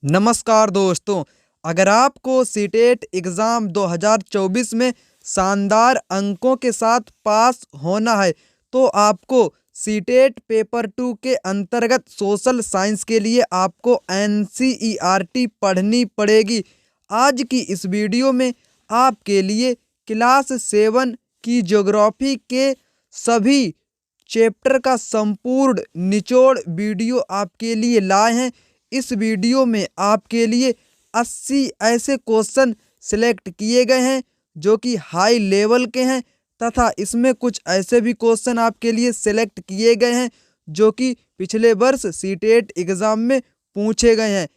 नमस्कार दोस्तों, अगर आपको सीटेट एग्ज़ाम 2024 में शानदार अंकों के साथ पास होना है तो आपको सीटेट पेपर 2 के अंतर्गत सोशल साइंस के लिए आपको एनसीईआरटी पढ़नी पड़ेगी। आज की इस वीडियो में आपके लिए क्लास 7 की ज्योग्राफी के सभी चैप्टर का संपूर्ण निचोड़ वीडियो आपके लिए लाए हैं। इस वीडियो में आपके लिए 80 ऐसे क्वेश्चन सिलेक्ट किए गए हैं जो कि हाई लेवल के हैं, तथा इसमें कुछ ऐसे भी क्वेश्चन आपके लिए सिलेक्ट किए गए हैं जो कि पिछले वर्ष सीटेट एग्ज़ाम में पूछे गए हैं।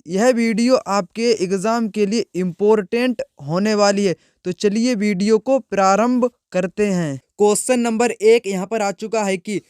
यह वीडियो आपके एग्ज़ाम के लिए इम्पोर्टेंट होने वाली है, तो चलिए वीडियो को प्रारंभ करते हैं। क्वेश्चन नंबर 1 यहाँ पर आ चुका है कि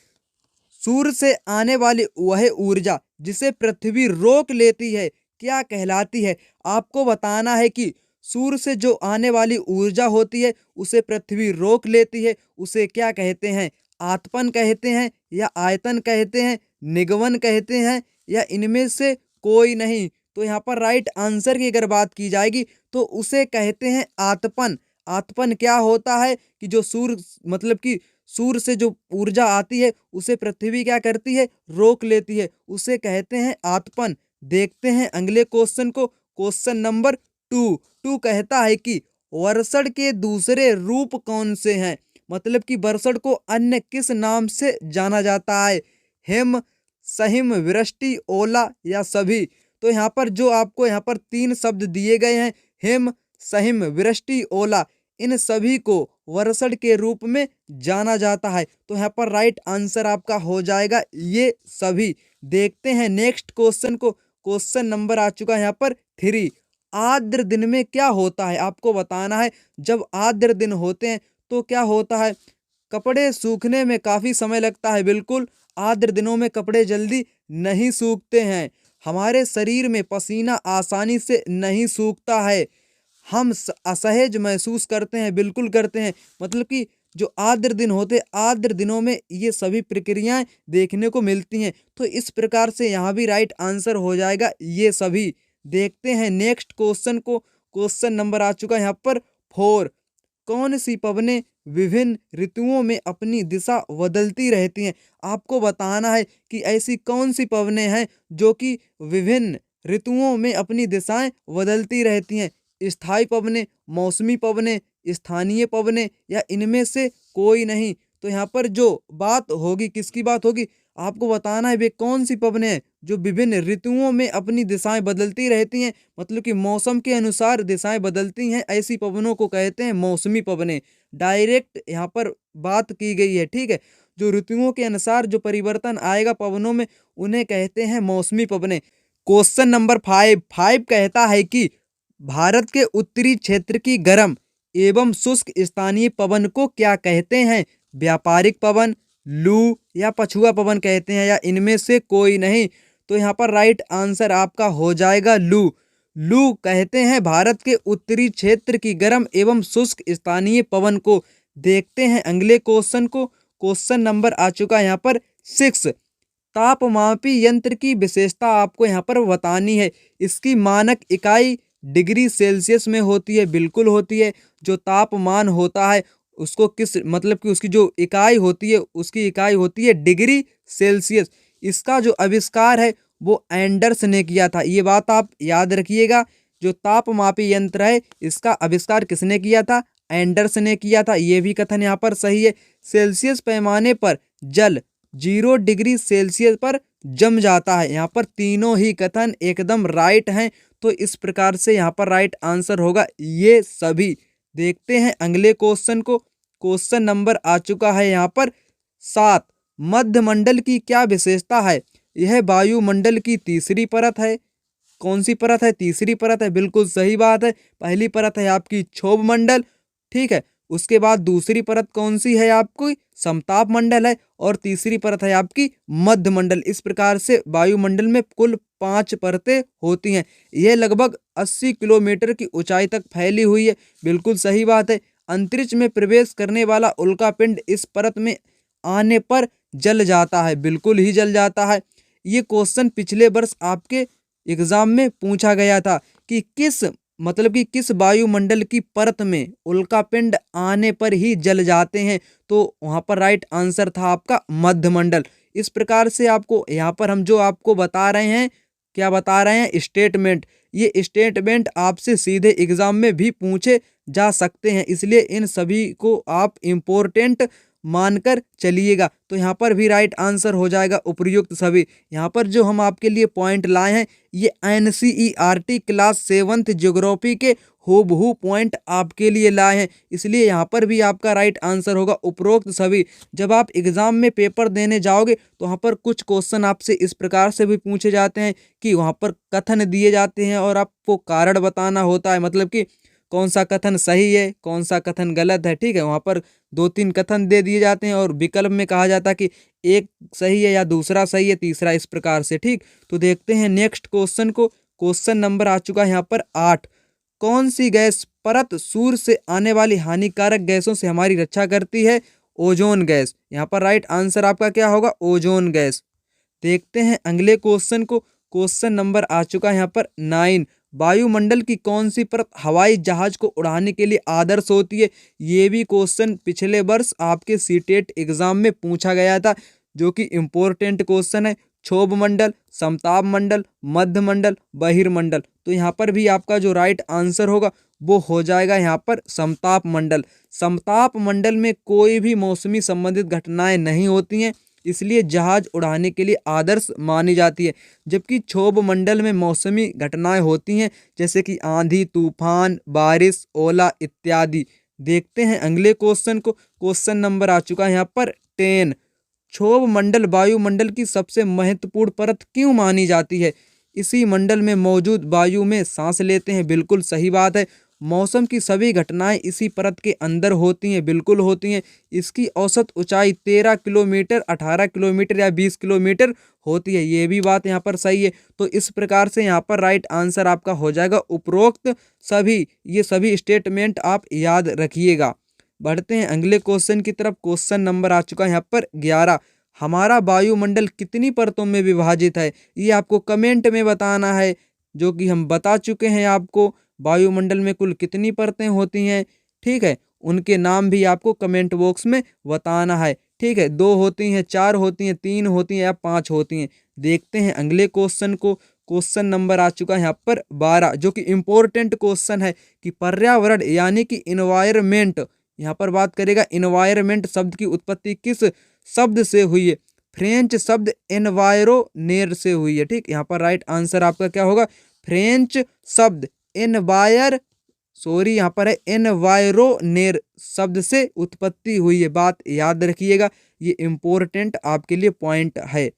सूर्य से आने वाली वह ऊर्जा जिसे पृथ्वी रोक लेती है क्या कहलाती है। आपको बताना है कि सूर्य से जो आने वाली ऊर्जा होती है उसे पृथ्वी रोक लेती है, उसे क्या कहते हैं। आतपन कहते हैं या आयतन कहते हैं, निगमन कहते हैं या इनमें से कोई नहीं। तो यहाँ पर राइट आंसर की अगर बात की जाएगी तो उसे कहते हैं आतपन। आतपन क्या होता है कि जो सूर्य मतलब कि सूर्य से जो ऊर्जा आती है उसे पृथ्वी क्या करती है, रोक लेती है, उसे कहते हैं आतपन। देखते हैं अगले क्वेश्चन को। क्वेश्चन नंबर 2 कहता है कि वर्षण के दूसरे रूप कौन से हैं। मतलब कि वर्षण को अन्य किस नाम से जाना जाता है। हिम, सहिम, वृष्टि, ओला या सभी। तो यहाँ पर जो आपको यहाँ पर 3 शब्द दिए गए हैं, हिम, सहिम, वृष्टि, ओला, इन सभी को वर्षण के रूप में जाना जाता है। तो यहाँ पर राइट आंसर आपका हो जाएगा ये सभी। देखते हैं नेक्स्ट क्वेश्चन को। क्वेश्चन नंबर आ चुका है यहाँ पर 3। आर्द्र दिन में क्या होता है। आपको बताना है जब आर्द्र दिन होते हैं तो क्या होता है। कपड़े सूखने में काफ़ी समय लगता है। बिल्कुल, आर्द्र दिनों में कपड़े जल्दी नहीं सूखते हैं। हमारे शरीर में पसीना आसानी से नहीं सूखता है। हम असहज महसूस करते हैं। बिल्कुल करते हैं। मतलब कि जो आर्द्र दिन होते, आर्द्र दिनों में ये सभी प्रक्रियाएं देखने को मिलती हैं। तो इस प्रकार से यहाँ भी राइट आंसर हो जाएगा ये सभी। देखते हैं नेक्स्ट क्वेश्चन को। क्वेश्चन नंबर आ चुका है यहाँ पर 4। कौन सी पवनें विभिन्न ऋतुओं में अपनी दिशा बदलती रहती हैं। आपको बताना है कि ऐसी कौन सी पवनें हैं जो कि विभिन्न ऋतुओं में अपनी दिशाएं बदलती रहती हैं। स्थायी पवनें, मौसमी पवनें, स्थानीय पवनें या इनमें से कोई नहीं। तो यहाँ पर जो बात होगी, किसकी बात होगी, आपको बताना है वे कौन सी पवनें हैं जो विभिन्न ऋतुओं में अपनी दिशाएं बदलती रहती हैं। मतलब कि मौसम के अनुसार दिशाएं बदलती हैं, ऐसी पवनों को कहते हैं मौसमी पवनें। डायरेक्ट यहाँ पर बात की गई है, ठीक है। जो ऋतुओं के अनुसार जो परिवर्तन आएगा पवनों में उन्हें कहते हैं मौसमी पवनें। क्वेश्चन नंबर 5 कहता है कि भारत के उत्तरी क्षेत्र की गर्म एवं शुष्क स्थानीय पवन को क्या कहते हैं। व्यापारिक पवन, लू या पछुआ पवन कहते हैं या इनमें से कोई नहीं। तो यहाँ पर राइट आंसर आपका हो जाएगा लू। लू कहते हैं भारत के उत्तरी क्षेत्र की गर्म एवं शुष्क स्थानीय पवन को। देखते हैं अगले क्वेश्चन को। क्वेश्चन नंबर आ चुका है यहाँ पर 6। तापमापी यंत्र की विशेषता आपको यहाँ पर बतानी है। इसकी मानक इकाई डिग्री सेल्सियस में होती है। बिल्कुल होती है। जो तापमान होता है उसको किस मतलब कि उसकी जो इकाई होती है उसकी इकाई होती है डिग्री सेल्सियस। इसका जो आविष्कार है वो एंडर्स ने किया था। ये बात आप याद रखिएगा। जो तापमापी यंत्र है इसका आविष्कार किसने किया था, एंडर्स ने किया था। ये भी कथन यहाँ पर सही है। सेल्सियस पैमाने पर जल 0 डिग्री सेल्सियस पर जम जाता है। यहाँ पर तीनों ही कथन एकदम राइट हैं। तो इस प्रकार से यहाँ पर राइट आंसर होगा ये सभी। देखते हैं अगले क्वेश्चन को। क्वेश्चन नंबर आ चुका है यहाँ पर 7। मध्यमंडल की क्या विशेषता है। यह वायुमंडल की तीसरी परत है। कौन सी परत है, तीसरी परत है। बिल्कुल सही बात है। पहली परत है आपकी क्षोभ मंडल, ठीक है। उसके बाद दूसरी परत कौन सी है आपकी, समताप मंडल है। और तीसरी परत है आपकी मध्यमंडल। इस प्रकार से वायुमंडल में कुल 5 परतें होती हैं। यह लगभग 80 किलोमीटर की ऊंचाई तक फैली हुई है। बिल्कुल सही बात है। अंतरिक्ष में प्रवेश करने वाला उल्कापिंड इस परत में आने पर जल जाता है। बिल्कुल ही जल जाता है। ये क्वेश्चन पिछले वर्ष आपके एग्जाम में पूछा गया था कि किस वायुमंडल की परत में उल्कापिंड आने पर ही जल जाते हैं, तो वहां पर राइट आंसर था आपका मध्यमंडल। इस प्रकार से आपको यहाँ पर हम जो आपको बता रहे हैं, क्या बता रहे हैं, स्टेटमेंट। ये स्टेटमेंट आपसे सीधे एग्जाम में भी पूछे जा सकते हैं, इसलिए इन सभी को आप इम्पोर्टेंट मानकर चलिएगा। तो यहाँ पर भी राइट आंसर हो जाएगा उपर्युक्त सभी। यहाँ पर जो हम आपके लिए पॉइंट लाए हैं ये NCERT क्लास 7th ज्योग्राफी के हूबहू पॉइंट आपके लिए लाए हैं, इसलिए यहाँ पर भी आपका राइट आंसर होगा उपरोक्त सभी। जब आप एग्जाम में पेपर देने जाओगे तो वहाँ पर कुछ क्वेश्चन आपसे इस प्रकार से भी पूछे जाते हैं कि वहाँ पर कथन दिए जाते हैं और आपको कारण बताना होता है, मतलब कि कौन सा कथन सही है, कौन सा कथन गलत है। ठीक है, वहाँ पर 2-3 कथन दे दिए जाते हैं और विकल्प में कहा जाता है कि एक सही है या दूसरा सही है, तीसरा, इस प्रकार से। ठीक, तो देखते हैं नेक्स्ट क्वेश्चन को। क्वेश्चन नंबर आ चुका है यहाँ पर 8। कौन सी गैस परत सूर्य से आने वाली हानिकारक गैसों से हमारी रक्षा करती है? Ozone gas. यहाँ पर राइट आंसर आपका क्या होगा? Ozone gas. देखते हैं अगले क्वेश्चन को। क्वेश्चन नंबर आ चुका है यहाँ पर 9। वायुमंडल की कौन सी परत हवाई जहाज को उड़ाने के लिए आदर्श होती है? ये भी क्वेश्चन पिछले वर्ष आपके सीटेट एग्जाम में पूछा गया था, जो कि इम्पोर्टेंट क्वेश्चन है। क्षोभ मंडल, समताप मंडल, मध्य मंडल, बहिर्मंडल। तो यहाँ पर भी आपका जो राइट आंसर होगा वो हो जाएगा यहाँ पर समताप मंडल। समताप मंडल में कोई भी मौसमी संबंधित घटनाएं नहीं होती हैं, इसलिए जहाज उड़ाने के लिए आदर्श मानी जाती है। जबकि क्षोभ मंडल में मौसमी घटनाएं होती हैं, जैसे कि आंधी, तूफान, बारिश, ओला इत्यादि। देखते हैं अगले क्वेश्चन को। क्वेश्चन नंबर आ चुका है यहाँ पर 10। क्षोभ मंडल वायुमंडल की सबसे महत्वपूर्ण परत क्यों मानी जाती है? इसी मंडल में मौजूद वायु में सांस लेते हैं, बिल्कुल सही बात है। मौसम की सभी घटनाएं इसी परत के अंदर होती हैं, बिल्कुल होती हैं। इसकी औसत ऊंचाई 13 किलोमीटर, 18 किलोमीटर या 20 किलोमीटर होती है, ये भी बात यहाँ पर सही है। तो इस प्रकार से यहाँ पर राइट आंसर आपका हो जाएगा उपरोक्त सभी। ये सभी स्टेटमेंट आप याद रखिएगा। बढ़ते हैं अगले क्वेश्चन की तरफ। क्वेश्चन नंबर आ चुका है यहाँ पर 11। हमारा वायुमंडल कितनी परतों में विभाजित है? ये आपको कमेंट में बताना है, जो कि हम बता चुके हैं आपको। वायुमंडल में कुल कितनी परतें होती हैं, ठीक है, उनके नाम भी आपको कमेंट बॉक्स में बताना है। ठीक है, 2 होती हैं, 4 होती हैं, 3 होती हैं या 5 होती हैं। देखते हैं अगले क्वेश्चन को। क्वेश्चन नंबर आ चुका है यहाँ पर 12, जो कि इम्पोर्टेंट क्वेश्चन है कि पर्यावरण यानी कि इन्वायरमेंट, यहाँ पर बात करेगा इन्वायरमेंट शब्द की उत्पत्ति किस शब्द से हुई है? फ्रेंच शब्द एनवायरोनेर से हुई है। ठीक, यहाँ पर राइट आंसर आपका क्या होगा? फ्रेंच शब्द यहाँ पर है एनवायरोनेर शब्द से उत्पत्ति हुई है, बात याद रखिएगा, ये इम्पोर्टेंट आपके लिए पॉइंट है।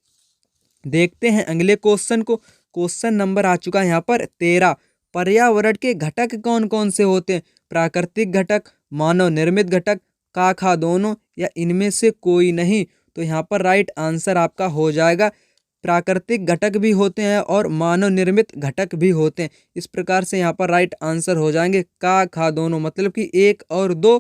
देखते हैं अगले क्वेश्चन को। क्वेश्चन नंबर आ चुका है यहाँ पर 13। पर्यावरण के घटक कौन कौन से होते हैं? प्राकृतिक घटक, मानव निर्मित घटक, काखा दोनों या इनमें से कोई नहीं? तो यहाँ पर राइट आंसर आपका हो जाएगा प्राकृतिक घटक भी होते हैं और मानव निर्मित घटक भी होते हैं। इस प्रकार से यहाँ पर राइट आंसर हो जाएंगे का, खा दोनों, मतलब कि 1 और 2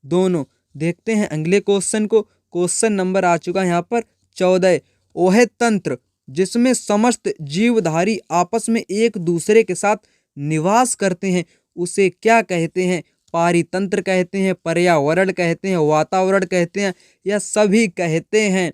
दोनों। देखते हैं अगले क्वेश्चन को। क्वेश्चन नंबर आ चुका है यहाँ पर 14। वह तंत्र जिसमें समस्त जीवधारी आपस में एक दूसरे के साथ निवास करते हैं उसे क्या कहते हैं? पारितंत्र कहते हैं, पर्यावरण कहते हैं, वातावरण कहते हैं या सभी कहते हैं?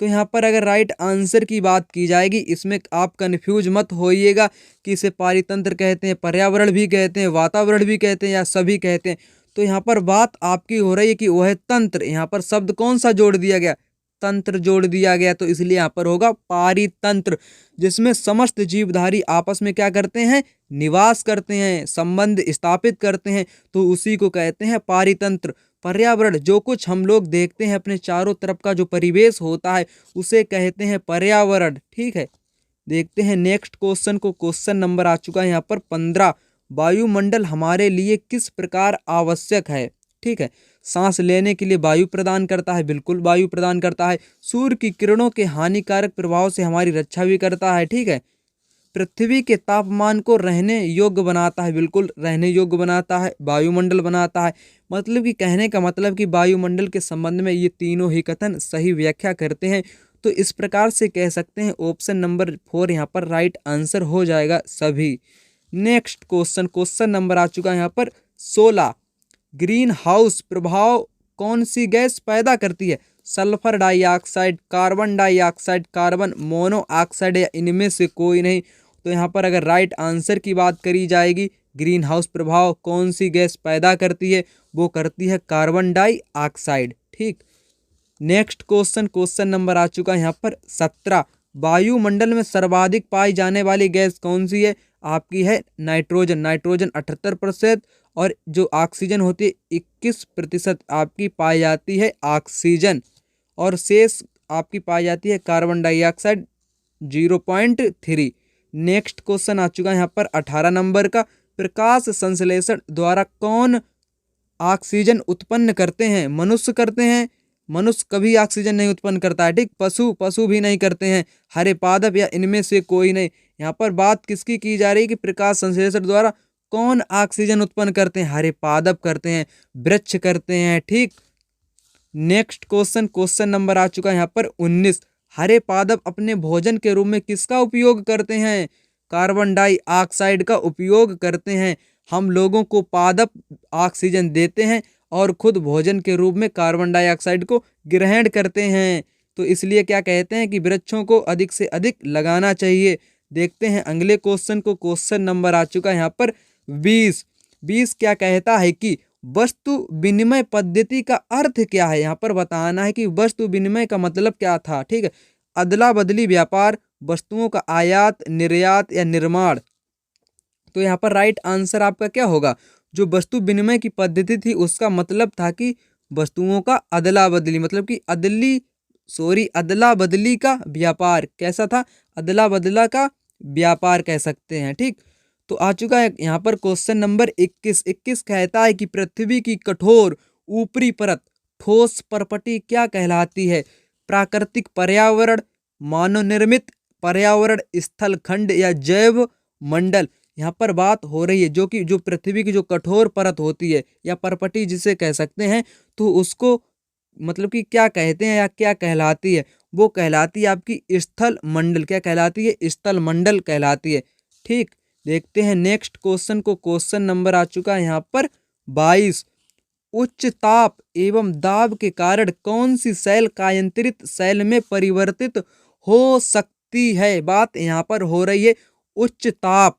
तो यहाँ पर अगर राइट आंसर की बात की जाएगी, इसमें आप कन्फ्यूज मत होइएगा कि इसे पारितंत्र कहते हैं, पर्यावरण भी कहते हैं, वातावरण भी कहते हैं या सभी कहते हैं। तो यहाँ पर बात आपकी हो रही है कि वह तंत्र, यहाँ पर शब्द कौन सा जोड़ दिया गया? तंत्र जोड़ दिया गया, तो इसलिए यहाँ पर होगा पारितंत्र, जिसमें समस्त जीवधारी आपस में क्या करते हैं? निवास करते हैं, संबंध स्थापित करते हैं, तो उसी को कहते हैं पारितंत्र। पर्यावरण, जो कुछ हम लोग देखते हैं अपने चारों तरफ का जो परिवेश होता है उसे कहते हैं पर्यावरण। ठीक है, देखते हैं नेक्स्ट क्वेश्चन को। क्वेश्चन नंबर आ चुका है यहाँ पर 15। वायुमंडल हमारे लिए किस प्रकार आवश्यक है? ठीक है, सांस लेने के लिए वायु प्रदान करता है, बिल्कुल वायु प्रदान करता है। सूर्य की किरणों के हानिकारक प्रभाव से हमारी रक्षा भी करता है। ठीक है, पृथ्वी के तापमान को रहने योग्य बनाता है, बिल्कुल रहने योग्य बनाता है, वायुमंडल बनाता है। मतलब कि कहने का मतलब कि वायुमंडल के संबंध में ये तीनों ही कथन सही व्याख्या करते हैं। तो इस प्रकार से कह सकते हैं ऑप्शन नंबर 4 यहाँ पर राइट आंसर हो जाएगा सभी। नेक्स्ट क्वेश्चन, क्वेश्चन नंबर आ चुका है यहाँ पर 16। ग्रीन हाउस प्रभाव कौन सी गैस पैदा करती है? Sulphur dioxide, carbon dioxide, carbon monoxide या इनमें से कोई नहीं। तो यहाँ पर अगर राइट आंसर की बात करी जाएगी, ग्रीन हाउस प्रभाव कौन सी गैस पैदा करती है, वो करती है कार्बन डाइऑक्साइड। ठीक, नेक्स्ट क्वेश्चन, क्वेश्चन नंबर आ चुका है यहाँ पर 17। वायुमंडल में सर्वाधिक पाई जाने वाली गैस कौन सी है? आपकी है नाइट्रोजन। नाइट्रोजन 78% और जो ऑक्सीजन होती है 21% आपकी पाई जाती है ऑक्सीजन, और शेष आपकी पाई जाती है कार्बन डाइऑक्साइड 0.3। नेक्स्ट क्वेश्चन आ चुका है यहाँ पर 18 नंबर का। प्रकाश संश्लेषण द्वारा कौन ऑक्सीजन उत्पन्न करते हैं? मनुष्य करते हैं? मनुष्य कभी ऑक्सीजन नहीं उत्पन्न करता है। ठीक, पशु भी नहीं करते हैं। हरे पादप या इनमें से कोई नहीं। यहाँ पर बात किसकी की जा रही है कि प्रकाश संश्लेषण द्वारा कौन ऑक्सीजन उत्पन्न करते हैं? हरे पादप करते हैं, वृक्ष करते हैं। ठीक, नेक्स्ट क्वेश्चन, क्वेश्चन नंबर आ चुका है यहाँ पर 19। हरे पादप अपने भोजन के रूप में किसका उपयोग करते हैं? कार्बन डाइऑक्साइड का उपयोग करते हैं। हम लोगों को पादप ऑक्सीजन देते हैं और खुद भोजन के रूप में कार्बन डाइऑक्साइड को ग्रहण करते हैं। तो इसलिए क्या कहते हैं कि वृक्षों को अधिक से अधिक लगाना चाहिए। देखते हैं अगले क्वेश्चन को। क्वेश्चन नंबर आ चुका है यहाँ पर 20 क्या कहता है कि वस्तु विनिमय पद्धति का अर्थ क्या है? यहाँ पर बताना है कि वस्तु विनिमय का मतलब क्या था। ठीक है, अदला बदली व्यापार, वस्तुओं का आयात निर्यात या निर्माण। तो यहाँ पर राइट आंसर आपका क्या होगा? जो वस्तु विनिमय की पद्धति थी उसका मतलब था कि वस्तुओं का अदला बदली, मतलब कि अदला बदली का व्यापार। कैसा था? अदला बदला का व्यापार कह सकते हैं। ठीक, तो आ चुका है यहाँ पर क्वेश्चन नंबर 21 कहता है कि पृथ्वी की कठोर ऊपरी परत ठोस परपटी क्या कहलाती है? प्राकृतिक पर्यावरण, मानव निर्मित पर्यावरण, स्थल खंड या जैव मंडल। यहाँ पर बात हो रही है जो पृथ्वी की जो कठोर परत होती है या परपटी जिसे कह सकते हैं, तो उसको मतलब कि क्या कहते हैं या क्या कहलाती है? वो कहलाती है आपकी स्थल मंडल। क्या कहलाती है? स्थल मंडल कहलाती है। ठीक, देखते हैं नेक्स्ट क्वेश्चन को। क्वेश्चन नंबर आ चुका है यहाँ पर 22। उच्च ताप एवं दाब के कारण कौन सी सेल कायांतरित सेल में परिवर्तित हो सकती है? बात यहाँ पर हो रही है उच्च ताप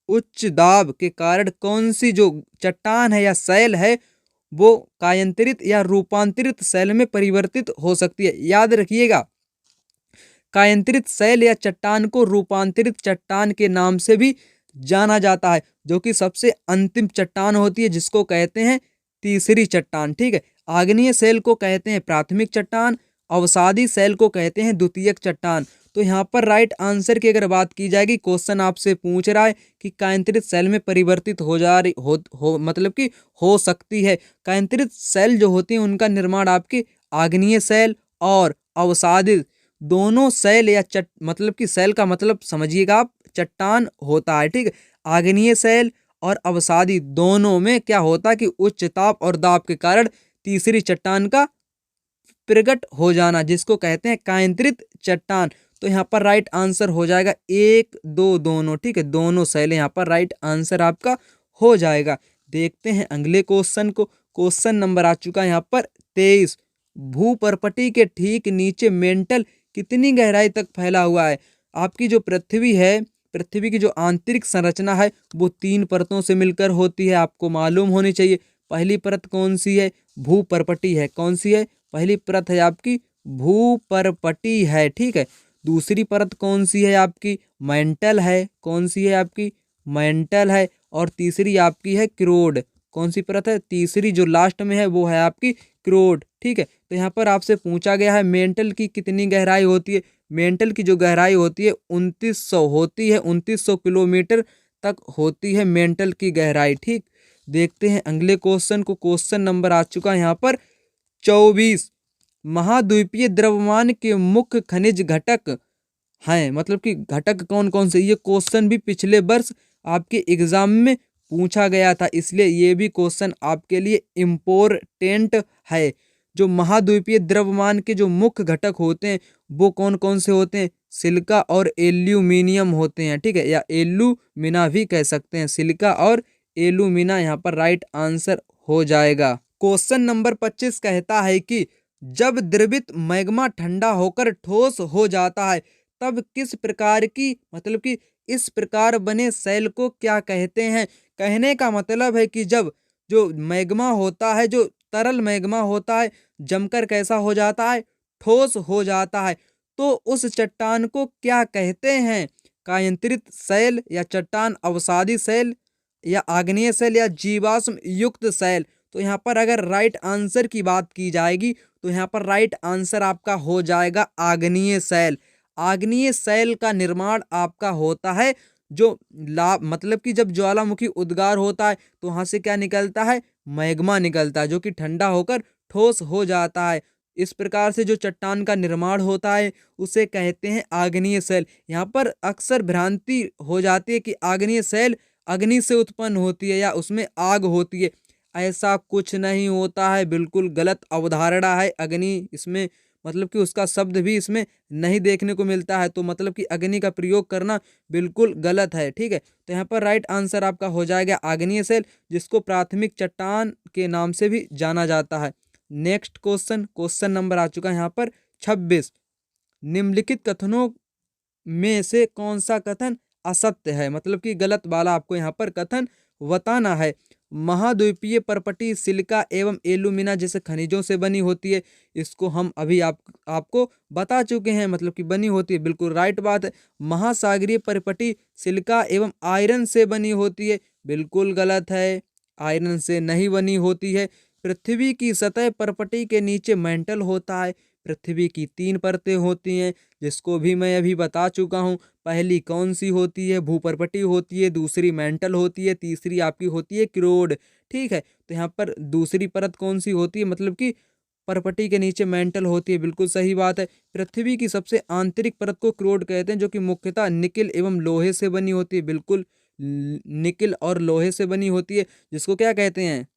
उच्च दाब के कारण कौन सी जो चट्टान है या सेल है वो कायांतरित या रूपांतरित सेल में परिवर्तित हो सकती है। याद रखिएगा, कायांतरित सेल या चट्टान को रूपांतरित चट्टान के नाम से भी जाना जाता है, जो कि सबसे अंतिम चट्टान होती है जिसको कहते हैं तीसरी चट्टान। ठीक है, आग्नेय सेल को कहते हैं प्राथमिक चट्टान, अवसादी सेल को कहते हैं द्वितीयक चट्टान। तो यहाँ पर राइट आंसर की अगर बात की जाएगी, क्वेश्चन आपसे पूछ रहा है कि कायांतरित सेल में परिवर्तित हो जा रही मतलब कि हो सकती है। कायांतरित सेल जो होती हैं उनका निर्माण आपके आग्नेय सेल और अवसादी दोनों सेल या मतलब कि सेल का मतलब समझिएगा आप, चट्टान होता है। ठीक है, आग्नेय सेल और अवसादी दोनों में क्या होता है कि उच्च ताप और दाब के कारण तीसरी चट्टान का प्रकट हो जाना, जिसको कहते हैं कायांतरित चट्टान। तो यहाँ पर राइट आंसर हो जाएगा 1, 2 दोनों। ठीक है, दोनों सेल यहाँ पर राइट आंसर आपका हो जाएगा। देखते हैं अगले क्वेश्चन को। क्वेश्चन नंबर आ चुका है यहाँ पर 23। भूपर्पटी के ठीक नीचे मेंटल कितनी गहराई तक फैला हुआ है? आपकी जो पृथ्वी है, पृथ्वी की जो आंतरिक संरचना है वो 3 परतों से मिलकर होती है, आपको मालूम होनी चाहिए। पहली परत कौन सी है? भूपर्पटी है। कौन सी है? पहली परत है आपकी भूपर्पटी है। ठीक है, दूसरी परत कौन सी है? आपकी मेंटल है। कौन सी है? आपकी मेंटल है। और तीसरी आपकी है क्रोड। कौन सी परत है? तीसरी जो लास्ट में है वो है आपकी क्रोड। ठीक है, तो यहाँ पर आपसे पूछा गया है मेंटल की कितनी गहराई होती है। मेंटल की जो गहराई होती है 2900 होती है, 2900 किलोमीटर तक होती है मेंटल की गहराई। ठीक, देखते हैं अगले क्वेश्चन को। क्वेश्चन नंबर आ चुका है यहाँ पर 24। महाद्वीपीय द्रव्यमान के मुख्य खनिज घटक हैं, मतलब कि घटक कौन कौन से? ये क्वेश्चन भी पिछले वर्ष आपके एग्जाम में पूछा गया था, इसलिए ये भी क्वेश्चन आपके लिए इम्पोर्टेंट है। जो महाद्वीपीय द्रव्यमान के जो मुख्य घटक होते हैं वो कौन कौन से होते हैं? सिलिका और एल्यूमिनियम होते हैं, ठीक है, या एल्यूमिना भी कह सकते हैं। सिलिका और एल्यूमिना यहाँ पर राइट आंसर हो जाएगा। क्वेश्चन नंबर 25 कहता है कि जब द्रवित मैग्मा ठंडा होकर ठोस हो जाता है तब किस प्रकार की, मतलब कि इस प्रकार बने सेल को क्या कहते हैं? कहने का मतलब है कि जब जो मैग्मा होता है, जो तरल मैग्मा होता है, जमकर कैसा हो जाता है? ठोस हो जाता है, तो उस चट्टान को क्या कहते हैं? कायांतरित सेल या चट्टान अवसादी सेल या आग्नेय सेल या जीवाश्म युक्त सेल? तो यहाँ पर अगर राइट आंसर की बात की जाएगी तो यहाँ पर राइट आंसर आपका हो जाएगा आग्नेय सेल। आग्नेय सेल का निर्माण आपका होता है जो मतलब कि जब ज्वालामुखी उद्गार होता है तो वहां से क्या निकलता है? मैग्मा निकलता है, जो कि ठंडा होकर ठोस हो जाता है। इस प्रकार से जो चट्टान का निर्माण होता है उसे कहते हैं आग्नेय सेल। यहाँ पर अक्सर भ्रांति हो जाती है कि आग्नेय सेल अग्नि से उत्पन्न होती है या उसमें आग होती है। ऐसा कुछ नहीं होता है, बिल्कुल गलत अवधारणा है। अग्नि इसमें मतलब कि उसका शब्द भी इसमें नहीं देखने को मिलता है, तो मतलब कि अग्नि का प्रयोग करना बिल्कुल गलत है, ठीक है। तो यहाँ पर राइट आंसर आपका हो जाएगा आग्नेय सेल, जिसको प्राथमिक चट्टान के नाम से भी जाना जाता है। नेक्स्ट क्वेश्चन, क्वेश्चन नंबर आ चुका है यहाँ पर 26। निम्नलिखित कथनों में से कौन सा कथन असत्य है? मतलब कि गलत वाला आपको यहाँ पर कथन बताना है। महाद्वीपीय पर्पटी सिलिका एवं एल्यूमिना जैसे खनिजों से बनी होती है, इसको हम अभी आपको बता चुके हैं, मतलब कि बनी होती है, बिल्कुल राइट बात है। महासागरीय पर्पटी सिलिका एवं आयरन से बनी होती है, बिल्कुल गलत है, आयरन से नहीं बनी होती है। पृथ्वी की सतह पर्पटी के नीचे मेंटल होता है। पृथ्वी की 3 परतें होती हैं, जिसको भी मैं अभी बता चुका हूँ। पहली कौन सी होती है? भूपर्पटी होती है, दूसरी मेंटल होती है, तीसरी आपकी होती है क्रोड, ठीक है। तो यहाँ पर दूसरी परत कौन सी होती है? मतलब कि पर्पटी के नीचे मेंटल होती है, बिल्कुल सही बात है। पृथ्वी की सबसे आंतरिक परत को क्रोड कहते हैं, जो कि मुख्यतः निकिल एवं लोहे से बनी होती है, बिल्कुल निकिल और लोहे से बनी होती है, जिसको क्या कहते हैं?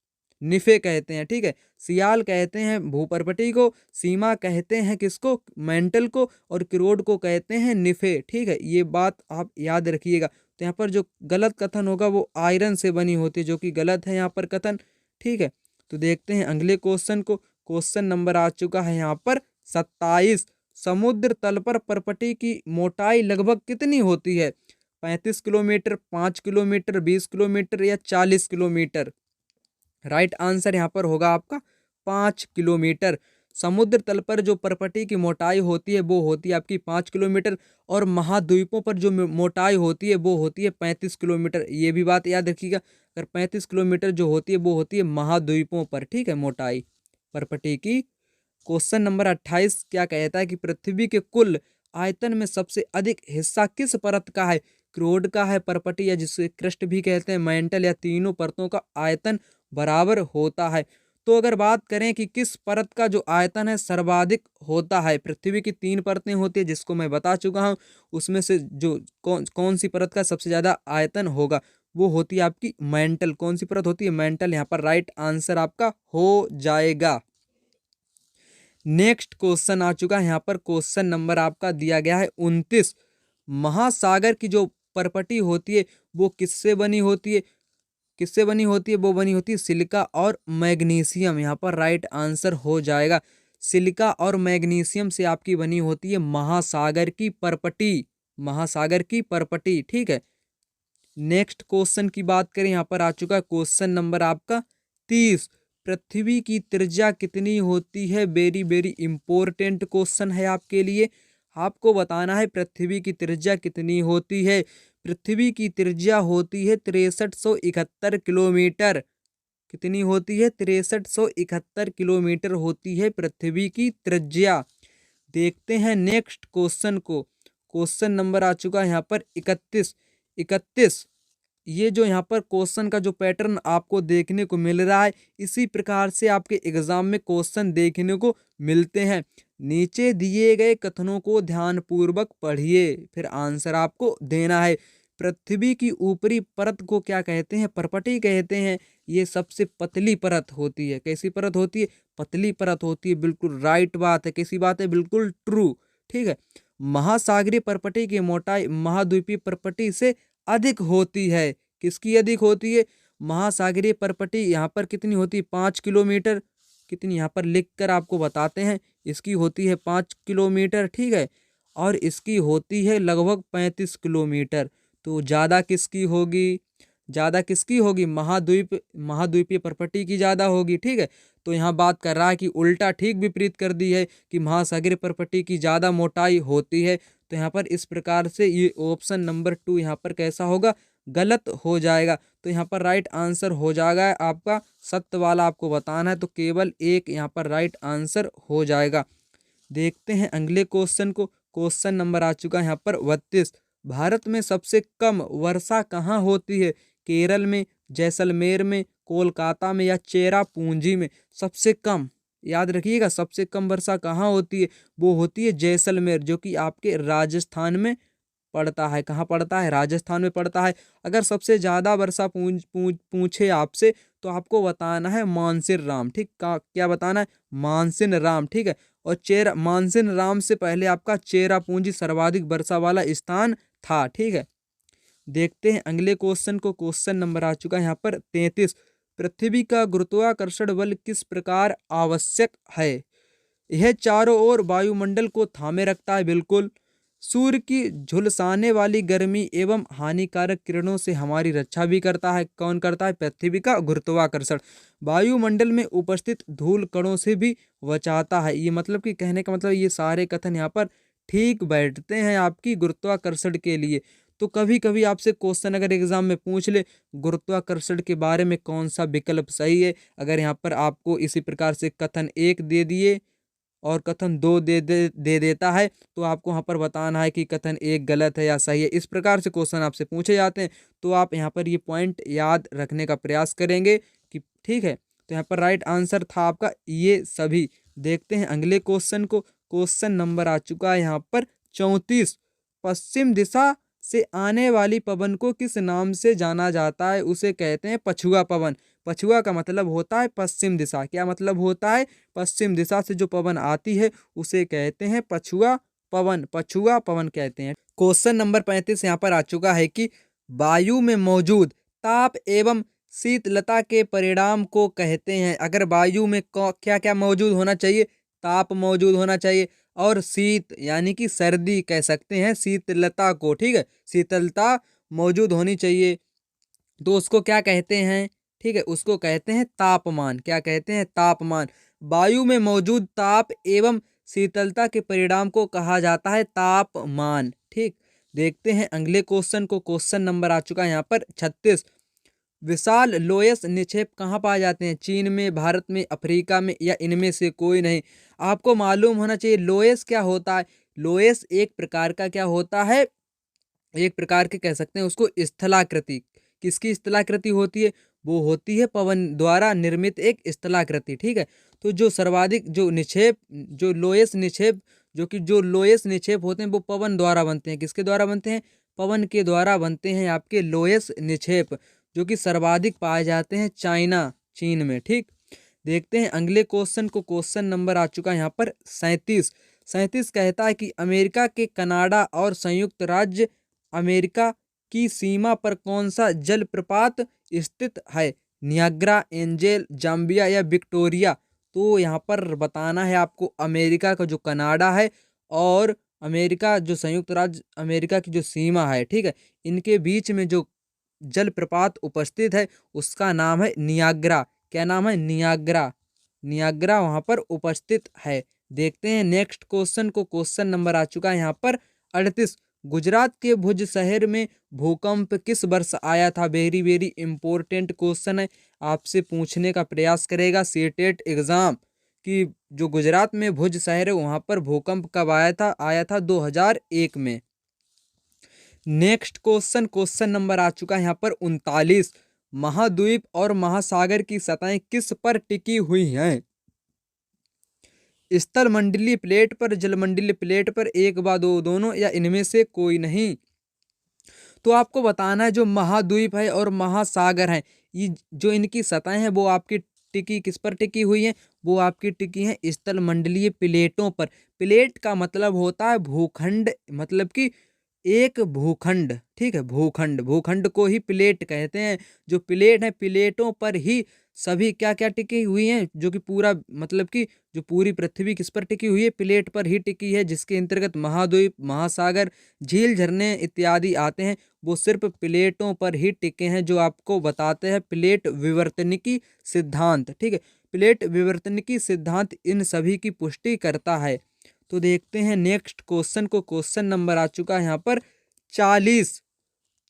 निफे कहते हैं, ठीक है। सियाल कहते हैं भूपर्पटी को, सीमा कहते हैं किसको? मेंटल को, और क्रोड को कहते हैं निफे, ठीक है। ये बात आप याद रखिएगा। तो यहाँ पर जो गलत कथन होगा वो आयरन से बनी होती है, जो कि गलत है यहाँ पर कथन, ठीक है। तो देखते हैं अगले क्वेश्चन को। क्वेश्चन नंबर आ चुका है यहाँ पर 27। समुद्र तल पर पर्पटी की मोटाई लगभग कितनी होती है? 35 किलोमीटर, 5 किलोमीटर, 20 किलोमीटर या 40 किलोमीटर? राइट आंसर यहाँ पर होगा आपका 5 किलोमीटर। समुद्र तल पर जो पर्पटी की मोटाई होती है वो होती है आपकी 5 किलोमीटर, और महाद्वीपों पर जो मोटाई होती है वो होती है 35 किलोमीटर। ये भी बात याद रखिएगा, अगर 35 किलोमीटर जो होती है वो होती है महाद्वीपों पर, ठीक है, मोटाई पर्पटी की। क्वेश्चन नंबर 28 क्या कहता है कि पृथ्वी के कुल आयतन में सबसे अधिक हिस्सा किस परत का है? क्रोड का है, पर्पटी या जिसे क्रस्ट भी कहते हैं, मेंटल, या तीनों परतों का आयतन बराबर होता है? तो अगर बात करें कि किस परत का जो आयतन है सर्वाधिक होता है, पृथ्वी की 3 परतें होती है जिसको मैं बता चुका हूँ, उसमें से जो कौन सी परत का सबसे ज्यादा आयतन होगा वो होती है आपकी मेंटल। कौन सी परत होती है? मेंटल। यहाँ पर राइट आंसर आपका हो जाएगा। नेक्स्ट क्वेश्चन आ चुका है यहाँ पर, क्वेश्चन नंबर आपका दिया गया है 29। महासागर की जो पर्पटी होती है वो किससे बनी होती है? किससे बनी होती है? वो बनी होती है सिलिका और मैग्नीशियम। यहाँ पर राइट आंसर हो जाएगा सिलिका और मैग्नीशियम से आपकी बनी होती है महासागर की पर्पटी। महासागर की पर्पटी, ठीक है। नेक्स्ट क्वेश्चन की बात करें, यहाँ पर आ चुका है क्वेश्चन नंबर आपका 30। पृथ्वी की त्रिज्या कितनी होती है? वेरी वेरी इंपॉर्टेंट क्वेश्चन है आपके लिए। आपको बताना है पृथ्वी की त्रिज्या कितनी होती है। पृथ्वी की त्रिज्या होती है 6371 किलोमीटर। कितनी होती है? 6371 किलोमीटर होती है पृथ्वी की त्रिज्या। देखते हैं नेक्स्ट क्वेश्चन को। क्वेश्चन नंबर आ चुका है यहाँ पर 31। 31 ये जो यहाँ पर क्वेश्चन का जो पैटर्न आपको देखने को मिल रहा है, इसी प्रकार से आपके एग्जाम में क्वेश्चन देखने को मिलते हैं। नीचे दिए गए कथनों को ध्यानपूर्वक पढ़िए, फिर आंसर आपको देना है। पृथ्वी की ऊपरी परत को क्या कहते हैं? पर्पटी कहते हैं। ये सबसे पतली परत होती है। कैसी परत होती है? पतली परत होती है, बिल्कुल राइट बात है। कैसी बात है? बिल्कुल ट्रू। ठीक है। महासागरीय परपटी की मोटाई महाद्वीपीय परपटी से अधिक होती है। किसकी अधिक होती है? महासागरीय परपटी यहाँ पर कितनी होती है? 5 किलोमीटर। कितनी यहाँ पर लिख कर आपको बताते हैं। इसकी होती है 5 किलोमीटर, ठीक है। और इसकी होती है लगभग 35 किलोमीटर। तो ज़्यादा किसकी होगी? ज़्यादा किसकी होगी? महाद्वीपीय परपटी की ज़्यादा होगी, ठीक है। तो यहाँ बात कर रहा है कि उल्टा ठीक विपरीत कर दी है कि महासागरीय परपटी की ज़्यादा मोटाई होती है। तो यहाँ पर इस प्रकार से ये ऑप्शन नंबर 2 यहाँ पर कैसा होगा? गलत हो जाएगा। तो यहाँ पर राइट आंसर हो जाएगा आपका, सत्य वाला आपको बताना है, तो केवल एक यहाँ पर राइट आंसर हो जाएगा। देखते हैं अगले क्वेश्चन को। क्वेश्चन नंबर आ चुका है यहाँ पर 32। भारत में सबसे कम वर्षा कहाँ होती है? केरल में, जैसलमेर में, कोलकाता में या चेरापूंजी में? सबसे कम, याद रखिएगा, सबसे कम वर्षा कहाँ होती है? वो होती है जैसलमेर, जो कि आपके राजस्थान में पड़ता है। कहाँ पड़ता है? राजस्थान में पड़ता है। अगर सबसे ज़्यादा वर्षा पूछे आपसे तो आपको बताना है मानसिनराम, ठीक। क्या बताना है? मानसिनराम, ठीक है। और मानसिनराम से पहले आपका चेरापूंजी सर्वाधिक वर्षा वाला स्थान था, ठीक है। देखते हैं अगले क्वेश्चन को। क्वेश्चन नंबर आ चुका है यहाँ पर 33। पृथ्वी का गुरुत्वाकर्षण बल किस प्रकार आवश्यक है? यह चारों ओर वायुमंडल को थामे रखता है, बिल्कुल। सूर्य की झुलसाने वाली गर्मी एवं हानिकारक किरणों से हमारी रक्षा भी करता है। कौन करता है? पृथ्वी का गुरुत्वाकर्षण। वायुमंडल में उपस्थित धूल कणों से भी बचाता है। ये मतलब कि कहने का मतलब ये सारे कथन यहाँ पर ठीक बैठते हैं आपकी गुरुत्वाकर्षण के लिए। तो कभी कभी आपसे क्वेश्चन अगर एग्जाम में पूछ ले गुरुत्वाकर्षण के बारे में कौन सा विकल्प सही है, अगर यहाँ पर आपको इसी प्रकार से कथन 1 दे दिए और कथन 2 दे देता है, तो आपको यहाँ पर बताना है कि कथन 1 गलत है या सही है। इस प्रकार से क्वेश्चन आपसे पूछे जाते हैं, तो आप यहाँ पर ये पॉइंट याद रखने का प्रयास करेंगे कि ठीक है। तो यहाँ पर राइट आंसर था आपका ये सभी। देखते हैं अगले क्वेश्चन को। क्वेश्चन नंबर आ चुका है यहाँ पर 34। पश्चिम दिशा से आने वाली पवन को किस नाम से जाना जाता है? उसे कहते हैं पछुआ पवन। पछुआ का मतलब होता है पश्चिम दिशा। क्या मतलब होता है? पश्चिम दिशा से जो पवन आती है उसे कहते हैं पछुआ पवन। पछुआ पवन कहते हैं। क्वेश्चन नंबर 35 यहाँ पर आ चुका है कि वायु में मौजूद ताप एवं शीतलता के परिणाम को कहते हैं। अगर वायु में क्या क्या मौजूद होना चाहिए? ताप मौजूद होना चाहिए और शीत यानी कि सर्दी कह सकते हैं शीतलता को, ठीक है। शीतलता मौजूद होनी चाहिए, तो उसको क्या कहते हैं? ठीक है, उसको कहते हैं तापमान। क्या कहते हैं? तापमान। वायु में मौजूद ताप एवं शीतलता के परिणाम को कहा जाता है तापमान, ठीक। देखते हैं अगले क्वेश्चन को। क्वेश्चन नंबर आ चुका है यहाँ पर 36। विशाल लोयस निक्षेप कहाँ पाए जाते हैं? चीन में, भारत में, अफ्रीका में या इनमें से कोई नहीं? आपको मालूम होना चाहिए लोयस क्या होता है। लोयस एक प्रकार का क्या होता है? एक प्रकार के कह सकते हैं उसको स्थलाकृति। किसकी स्थलाकृति होती है? वो होती है पवन द्वारा निर्मित एक स्थलाकृति, ठीक है। तो जो सर्वाधिक जो निक्षेप, जो लोएस्ट निक्षेप, जो लोएस्ट निक्षेप होते हैं वो पवन द्वारा बनते हैं। किसके द्वारा बनते हैं? पवन के द्वारा बनते हैं आपके लोएस्ट निक्षेप, जो कि सर्वाधिक पाए जाते हैं चाइना, चीन में, ठीक। देखते हैं अगले क्वेश्चन को। क्वेश्चन नंबर आ चुका है यहाँ पर 37। 37 कहता है कि अमेरिका के कनाडा और संयुक्त राज्य अमेरिका की सीमा पर कौन सा जलप्रपात स्थित है? नियाग्रा, एंजेल, जाम्बिया या विक्टोरिया? तो यहाँ पर बताना है आपको अमेरिका का जो कनाडा है और अमेरिका जो संयुक्त राज्य अमेरिका की जो सीमा है, ठीक है, इनके बीच में जो जलप्रपात उपस्थित है उसका नाम है नियाग्रा। क्या नाम है? नियाग्रा। नियाग्रा वहाँ पर उपस्थित है। देखते हैं नेक्स्ट क्वेश्चन को। क्वेश्चन नंबर आ चुका है यहाँ पर 38। गुजरात के भुज शहर में भूकंप किस वर्ष आया था? वेरी वेरी इंपॉर्टेंट क्वेश्चन है, आपसे पूछने का प्रयास करेगा सीटेट एग्जाम कि जो गुजरात में भुज शहर है वहाँ पर भूकंप कब आया था? आया था 2001 में। Next question. क्वेश्चन नंबर आ चुका है यहाँ पर 39। महाद्वीप और महासागर की सतहें किस पर टिकी हुई हैं? स्थल मंडलीय प्लेट पर, जलमंडलीय प्लेट पर, एक व दो दोनों या इनमें से कोई नहीं? तो आपको बताना है जो महाद्वीप है और महासागर है, ये जो इनकी सतहें हैं वो आपकी टिकी किस पर टिकी हुई हैं? वो आपकी टिकी हैं स्थल मंडलीय प्लेटों पर। प्लेट का मतलब होता है भूखंड, मतलब कि एक भूखंड, ठीक है, भूखंड, भूखंड को ही प्लेट कहते हैं। जो प्लेट है, प्लेटों पर ही सभी क्या क्या टिकी हुई हैं, जो कि पूरा मतलब कि जो पूरी पृथ्वी किस पर टिकी हुई है? प्लेट पर ही टिकी है, जिसके अंतर्गत महाद्वीप, महासागर, झील, झरने इत्यादि आते हैं। वो सिर्फ प्लेटों पर ही टिके हैं, जो आपको बताते हैं प्लेट विवर्तनिकी सिद्धांत, ठीक है। प्लेट विवर्तनिकी सिद्धांत इन सभी की पुष्टि करता है। तो देखते हैं नेक्स्ट क्वेश्चन को। क्वेश्चन नंबर आ चुका है यहाँ पर 40।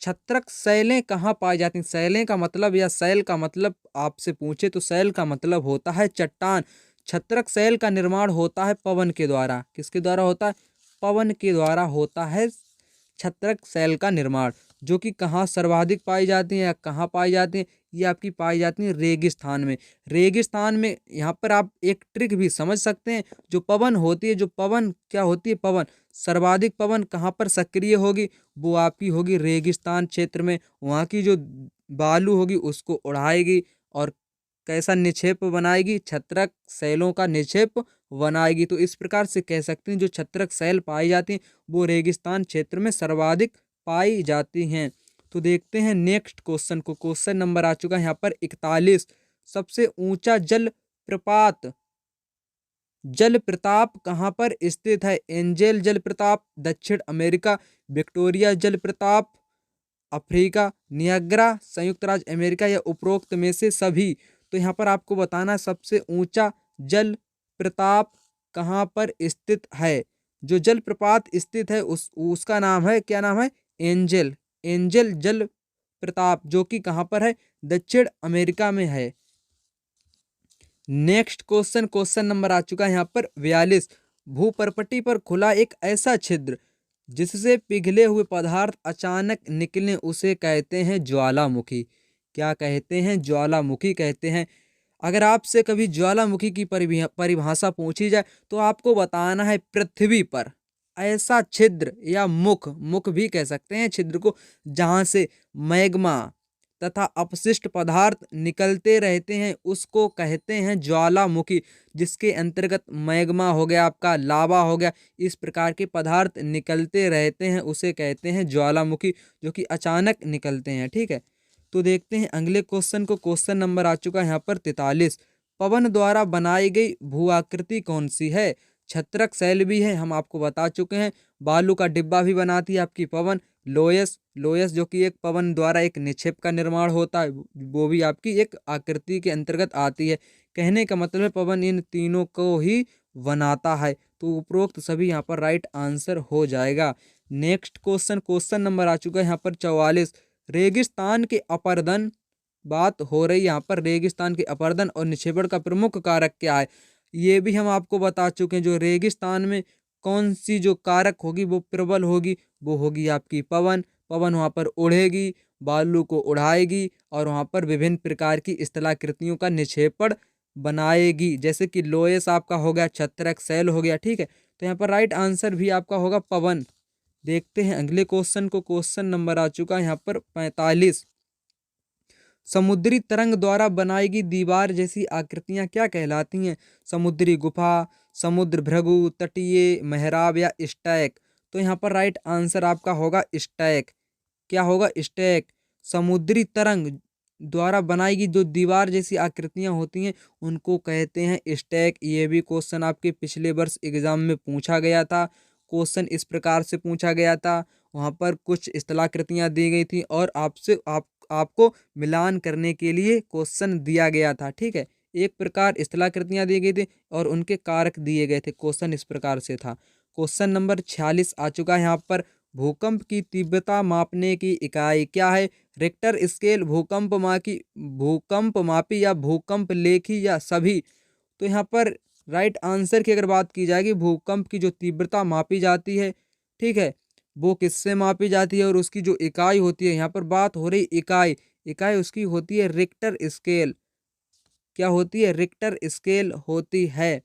छत्रक शैलें कहाँ पाई जाती हैं? शैलें का मतलब या शैल का मतलब आपसे पूछे तो शैल का मतलब होता है चट्टान। छत्रक शैल का निर्माण होता है पवन के द्वारा। किसके द्वारा होता है? पवन के द्वारा होता है छत्रक शैल का निर्माण। जो कि कहाँ सर्वाधिक पाई जाती हैं या कहाँ पाई जाती हैं? ये आपकी पाई जाती हैं रेगिस्तान में। रेगिस्तान में यहाँ पर आप एक ट्रिक भी समझ सकते हैं। जो पवन होती है, जो पवन क्या होती है? पवन, सर्वाधिक पवन कहाँ पर सक्रिय होगी? वो आपकी होगी रेगिस्तान क्षेत्र में। वहाँ की जो बालू होगी उसको उड़ाएगी और कैसा निक्षेप बनाएगी? छत्रक शैलों का निक्षेप बनाएगी। तो इस प्रकार से कह सकते हैं जो छत्रक शैल पाई जाती हैं वो रेगिस्तान क्षेत्र में सर्वाधिक पाई जाती हैं। तो देखते हैं नेक्स्ट क्वेश्चन को। क्वेश्चन नंबर आ चुका है यहाँ पर 41। सबसे ऊंचा जल प्रपात, जल प्रताप कहाँ पर स्थित है? एंजेल जल प्रताप दक्षिण अमेरिका, विक्टोरिया जल प्रताप अफ्रीका, नियाग्रा संयुक्त राज्य अमेरिका, या उपरोक्त में से सभी। तो यहाँ पर आपको बताना है सबसे ऊंचा जल प्रताप कहाँ पर स्थित है। जो जल प्रपात स्थित है उसका नाम है, क्या नाम है? एंजेल, एंजेल जल प्रताप, जो कि कहाँ पर है? दक्षिण अमेरिका में है। नेक्स्ट क्वेश्चन, क्वेश्चन नंबर आ चुका है यहाँ पर 42। भूपर्पटी पर खुला एक ऐसा छिद्र जिससे पिघले हुए पदार्थ अचानक निकले उसे कहते हैं ज्वालामुखी। क्या कहते हैं? ज्वालामुखी कहते हैं। अगर आपसे कभी ज्वालामुखी की परिभाषा पूछी जाए तो आपको बताना है पृथ्वी पर ऐसा छिद्र या मुख, मुख भी कह सकते हैं छिद्र को, जहाँ से मैग्मा तथा अपशिष्ट पदार्थ निकलते रहते हैं उसको कहते हैं ज्वालामुखी। जिसके अंतर्गत मैग्मा हो गया, आपका लावा हो गया, इस प्रकार के पदार्थ निकलते रहते हैं उसे कहते हैं ज्वालामुखी, जो कि अचानक निकलते हैं, ठीक है। तो देखते हैं अगले क्वेश्चन को। क्वेश्चन नंबर आ चुका है यहाँ पर 43। पवन द्वारा बनाई गई भू आकृति कौन सी है? छत्रक शैल भी है, हम आपको बता चुके हैं। बालू का डिब्बा भी बनाती है आपकी पवन। लोयस, लोयस जो कि एक पवन द्वारा एक निक्षेप का निर्माण होता है, वो भी आपकी एक आकृति के अंतर्गत आती है। कहने का मतलब है पवन इन तीनों को ही बनाता है। तो उपरोक्त सभी यहाँ पर राइट आंसर हो जाएगा। नेक्स्ट क्वेश्चन, क्वेश्चन नंबर आ चुका है यहाँ पर 44। रेगिस्तान के अपरदन, बात हो रही यहाँ पर रेगिस्तान के अपरदन और निक्षेपण का प्रमुख कारक क्या है? ये भी हम आपको बता चुके हैं। जो रेगिस्तान में कौन सी जो कारक होगी वो प्रबल होगी, वो होगी आपकी पवन। पवन वहाँ पर उड़ेगी, बालू को उड़ाएगी और वहाँ पर विभिन्न प्रकार की स्थलाकृतियों का निक्षेपण बनाएगी। जैसे कि लोयस आपका हो गया, छत्रक शैल हो गया, ठीक है। तो यहाँ पर राइट आंसर भी आपका होगा पवन। देखते हैं अगले क्वेश्चन को। क्वेश्चन नंबर आ चुका है यहाँ पर 45। समुद्री तरंग द्वारा बनाई गई दीवार जैसी आकृतियां क्या कहलाती हैं? समुद्री गुफा, समुद्र भृगु, तटीय मेहराब या स्टैक। तो यहाँ पर राइट आंसर आपका होगा स्टैक। क्या होगा? स्टैक। समुद्री तरंग द्वारा बनाई गई जो दीवार जैसी आकृतियां होती हैं उनको कहते हैं स्टैक। ये भी क्वेश्चन आपके पिछले वर्ष एग्जाम में पूछा गया था। क्वेश्चन इस प्रकार से पूछा गया था, वहाँ पर कुछ स्थलाकृतियां दी गई थी और आपको मिलान करने के लिए क्वेश्चन दिया गया था, ठीक है। एक प्रकार स्थलाकृतियां दी गई थी और उनके कारक दिए गए थे। क्वेश्चन इस प्रकार से था। क्वेश्चन नंबर 46 आ चुका है यहाँ पर। भूकंप की तीव्रता मापने की इकाई क्या है? रिक्टर स्केल, भूकंप मापी या भूकंप लेखी या सभी। तो यहाँ पर राइट आंसर की अगर बात की जाएगी, भूकंप की जो तीव्रता मापी जाती है, ठीक है, वो किससे मापी जाती है और उसकी जो इकाई होती है, यहाँ पर बात हो रही इकाई, इकाई उसकी होती है रिक्टर स्केल। क्या होती है? रिक्टर स्केल होती है।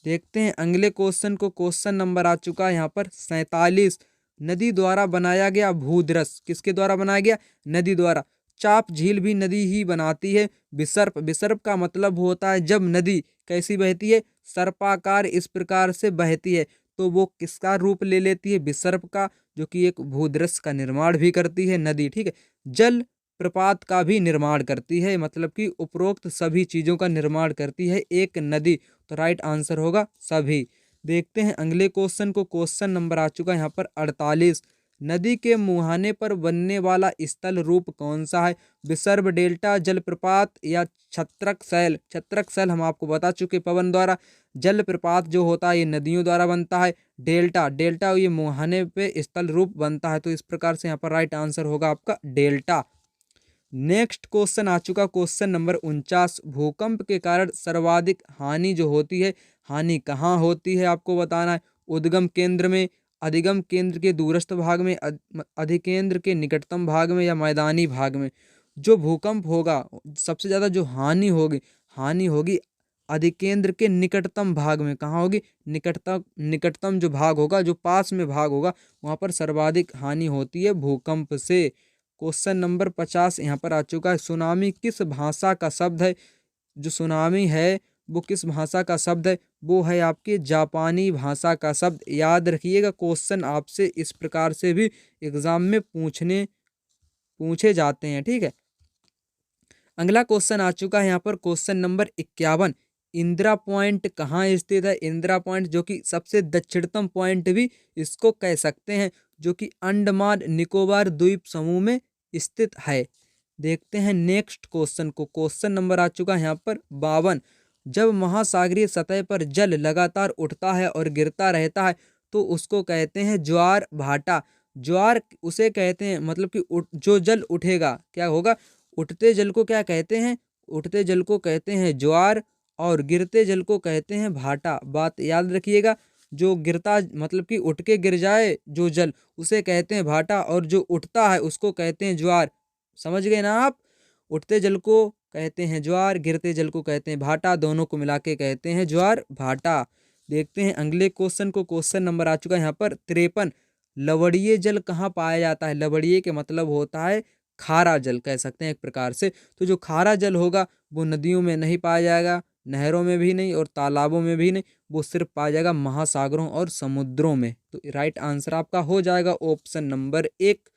देखते हैं अगले क्वेश्चन को। क्वेश्चन नंबर आ चुका है यहाँ पर 47। नदी द्वारा बनाया गया भूदृश्य, किसके द्वारा बनाया गया? नदी द्वारा। चाप झील भी नदी ही बनाती है। विसर्प, विसर्प का मतलब होता है जब नदी कैसी बहती है, सर्पाकार इस प्रकार से बहती है, तो वो किसका रूप ले लेती है, विसर्प का, जो कि एक भूदृश्य का निर्माण भी करती है नदी, ठीक है। जल प्रपात का भी निर्माण करती है, मतलब कि उपरोक्त सभी चीजों का निर्माण करती है एक नदी। तो राइट आंसर होगा सभी। देखते हैं अगले क्वेश्चन को। क्वेश्चन नंबर आ चुका है यहाँ पर 48। नदी के मुहाने पर बनने वाला स्थल रूप कौन सा है? विसर्ब, डेल्टा, जलप्रपात या छत्रक शैल। छत्रक शैल हम आपको बता चुके पवन द्वारा। जलप्रपात जो होता है ये नदियों द्वारा बनता है। डेल्टा, डेल्टा ये मुहाने पे स्थल रूप बनता है। तो इस प्रकार से यहाँ पर राइट आंसर होगा आपका डेल्टा। नेक्स्ट क्वेश्चन आ चुका, क्वेश्चन नंबर 49। भूकंप के कारण सर्वाधिक हानि जो होती है, हानि कहाँ होती है आपको बताना है। उद्गम केंद्र में, अधिगम केंद्र के दूरस्थ भाग में, अधिकेंद्र के निकटतम भाग में या मैदानी भाग में। जो भूकंप होगा, सबसे ज़्यादा जो हानि होगी, हानि होगी अधिकेंद्र के निकटतम भाग में। कहाँ होगी? निकटतम, निकटतम जो भाग होगा, जो पास में भाग होगा, वहाँ पर सर्वाधिक हानि होती है भूकंप से। क्वेश्चन नंबर 50 यहाँ पर आ चुका है। सुनामी किस भाषा का शब्द है? जो सुनामी है वो किस भाषा का शब्द है? वो है आपके जापानी भाषा का शब्द। याद रखिएगा, क्वेश्चन आपसे इस प्रकार से भी एग्जाम में पूछे जाते हैं, ठीक है। अगला क्वेश्चन आ चुका है यहाँ पर, क्वेश्चन नंबर 51। इंदिरा पॉइंट कहाँ स्थित है? इंदिरा पॉइंट जो कि सबसे दक्षिणतम पॉइंट भी इसको कह सकते हैं, जो कि अंडमान निकोबार द्वीप समूह में स्थित है। देखते हैं नेक्स्ट क्वेश्चन को। क्वेश्चन नंबर आ चुका है यहाँ पर 52। जब महासागरीय सतह पर जल लगातार उठता है और गिरता रहता है तो उसको कहते हैं ज्वार भाटा। ज्वार उसे कहते हैं, मतलब कि जो जल उठेगा क्या होगा? उठते जल को क्या कहते हैं? उठते जल को कहते हैं ज्वार, और गिरते जल को कहते हैं भाटा। बात याद रखिएगा, जो गिरता मतलब कि उठ के गिर जाए जो जल, उसे कहते हैं भाटा, और जो उठता है उसको कहते हैं ज्वार। समझ गए ना आप? उठते जल को कहते हैं ज्वार, गिरते जल को कहते हैं भाटा, दोनों को मिला के कहते हैं ज्वार भाटा। देखते हैं अगले क्वेश्चन को। क्वेश्चन नंबर आ चुका है यहाँ पर 53। लवणीय जल कहाँ पाया जाता है? लवणीय के मतलब होता है खारा जल, कह सकते हैं एक प्रकार से। तो जो खारा जल होगा वो नदियों में नहीं पाया जाएगा, नहरों में भी नहीं, और तालाबों में भी नहीं। वो सिर्फ पाया जाएगा महासागरों और समुद्रों में। तो राइट आंसर आपका हो जाएगा ऑप्शन नंबर 1।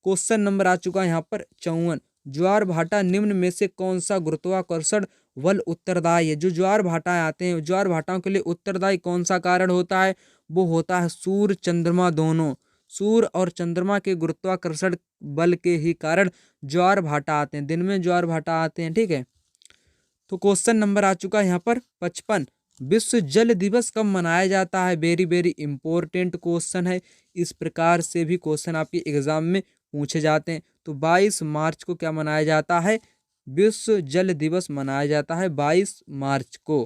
क्वेश्चन नंबर आ चुका है यहाँ पर 54। ज्वार भाटा निम्न में से कौन सा गुरुत्वाकर्षण बल उत्तरदायी है? जो ज्वार भाटा आते हैं, ज्वार भाटाओं के लिए उत्तरदायी कौन सा कारण होता है? वो होता है सूर्य चंद्रमा दोनों। सूर्य और चंद्रमा के गुरुत्वाकर्षण बल के ही कारण ज्वार भाटा आते हैं, दिन में ज्वार भाटा आते हैं, ठीक है। तो क्वेश्चन नंबर आ चुका है यहाँ पर 55। विश्व जल दिवस कब मनाया जाता है? वेरी वेरी इंपॉर्टेंट क्वेश्चन है। इस प्रकार से भी क्वेश्चन आपके एग्जाम में पूछे जाते हैं। तो 22 मार्च को क्या मनाया जाता है? विश्व जल दिवस मनाया जाता है 22 मार्च को।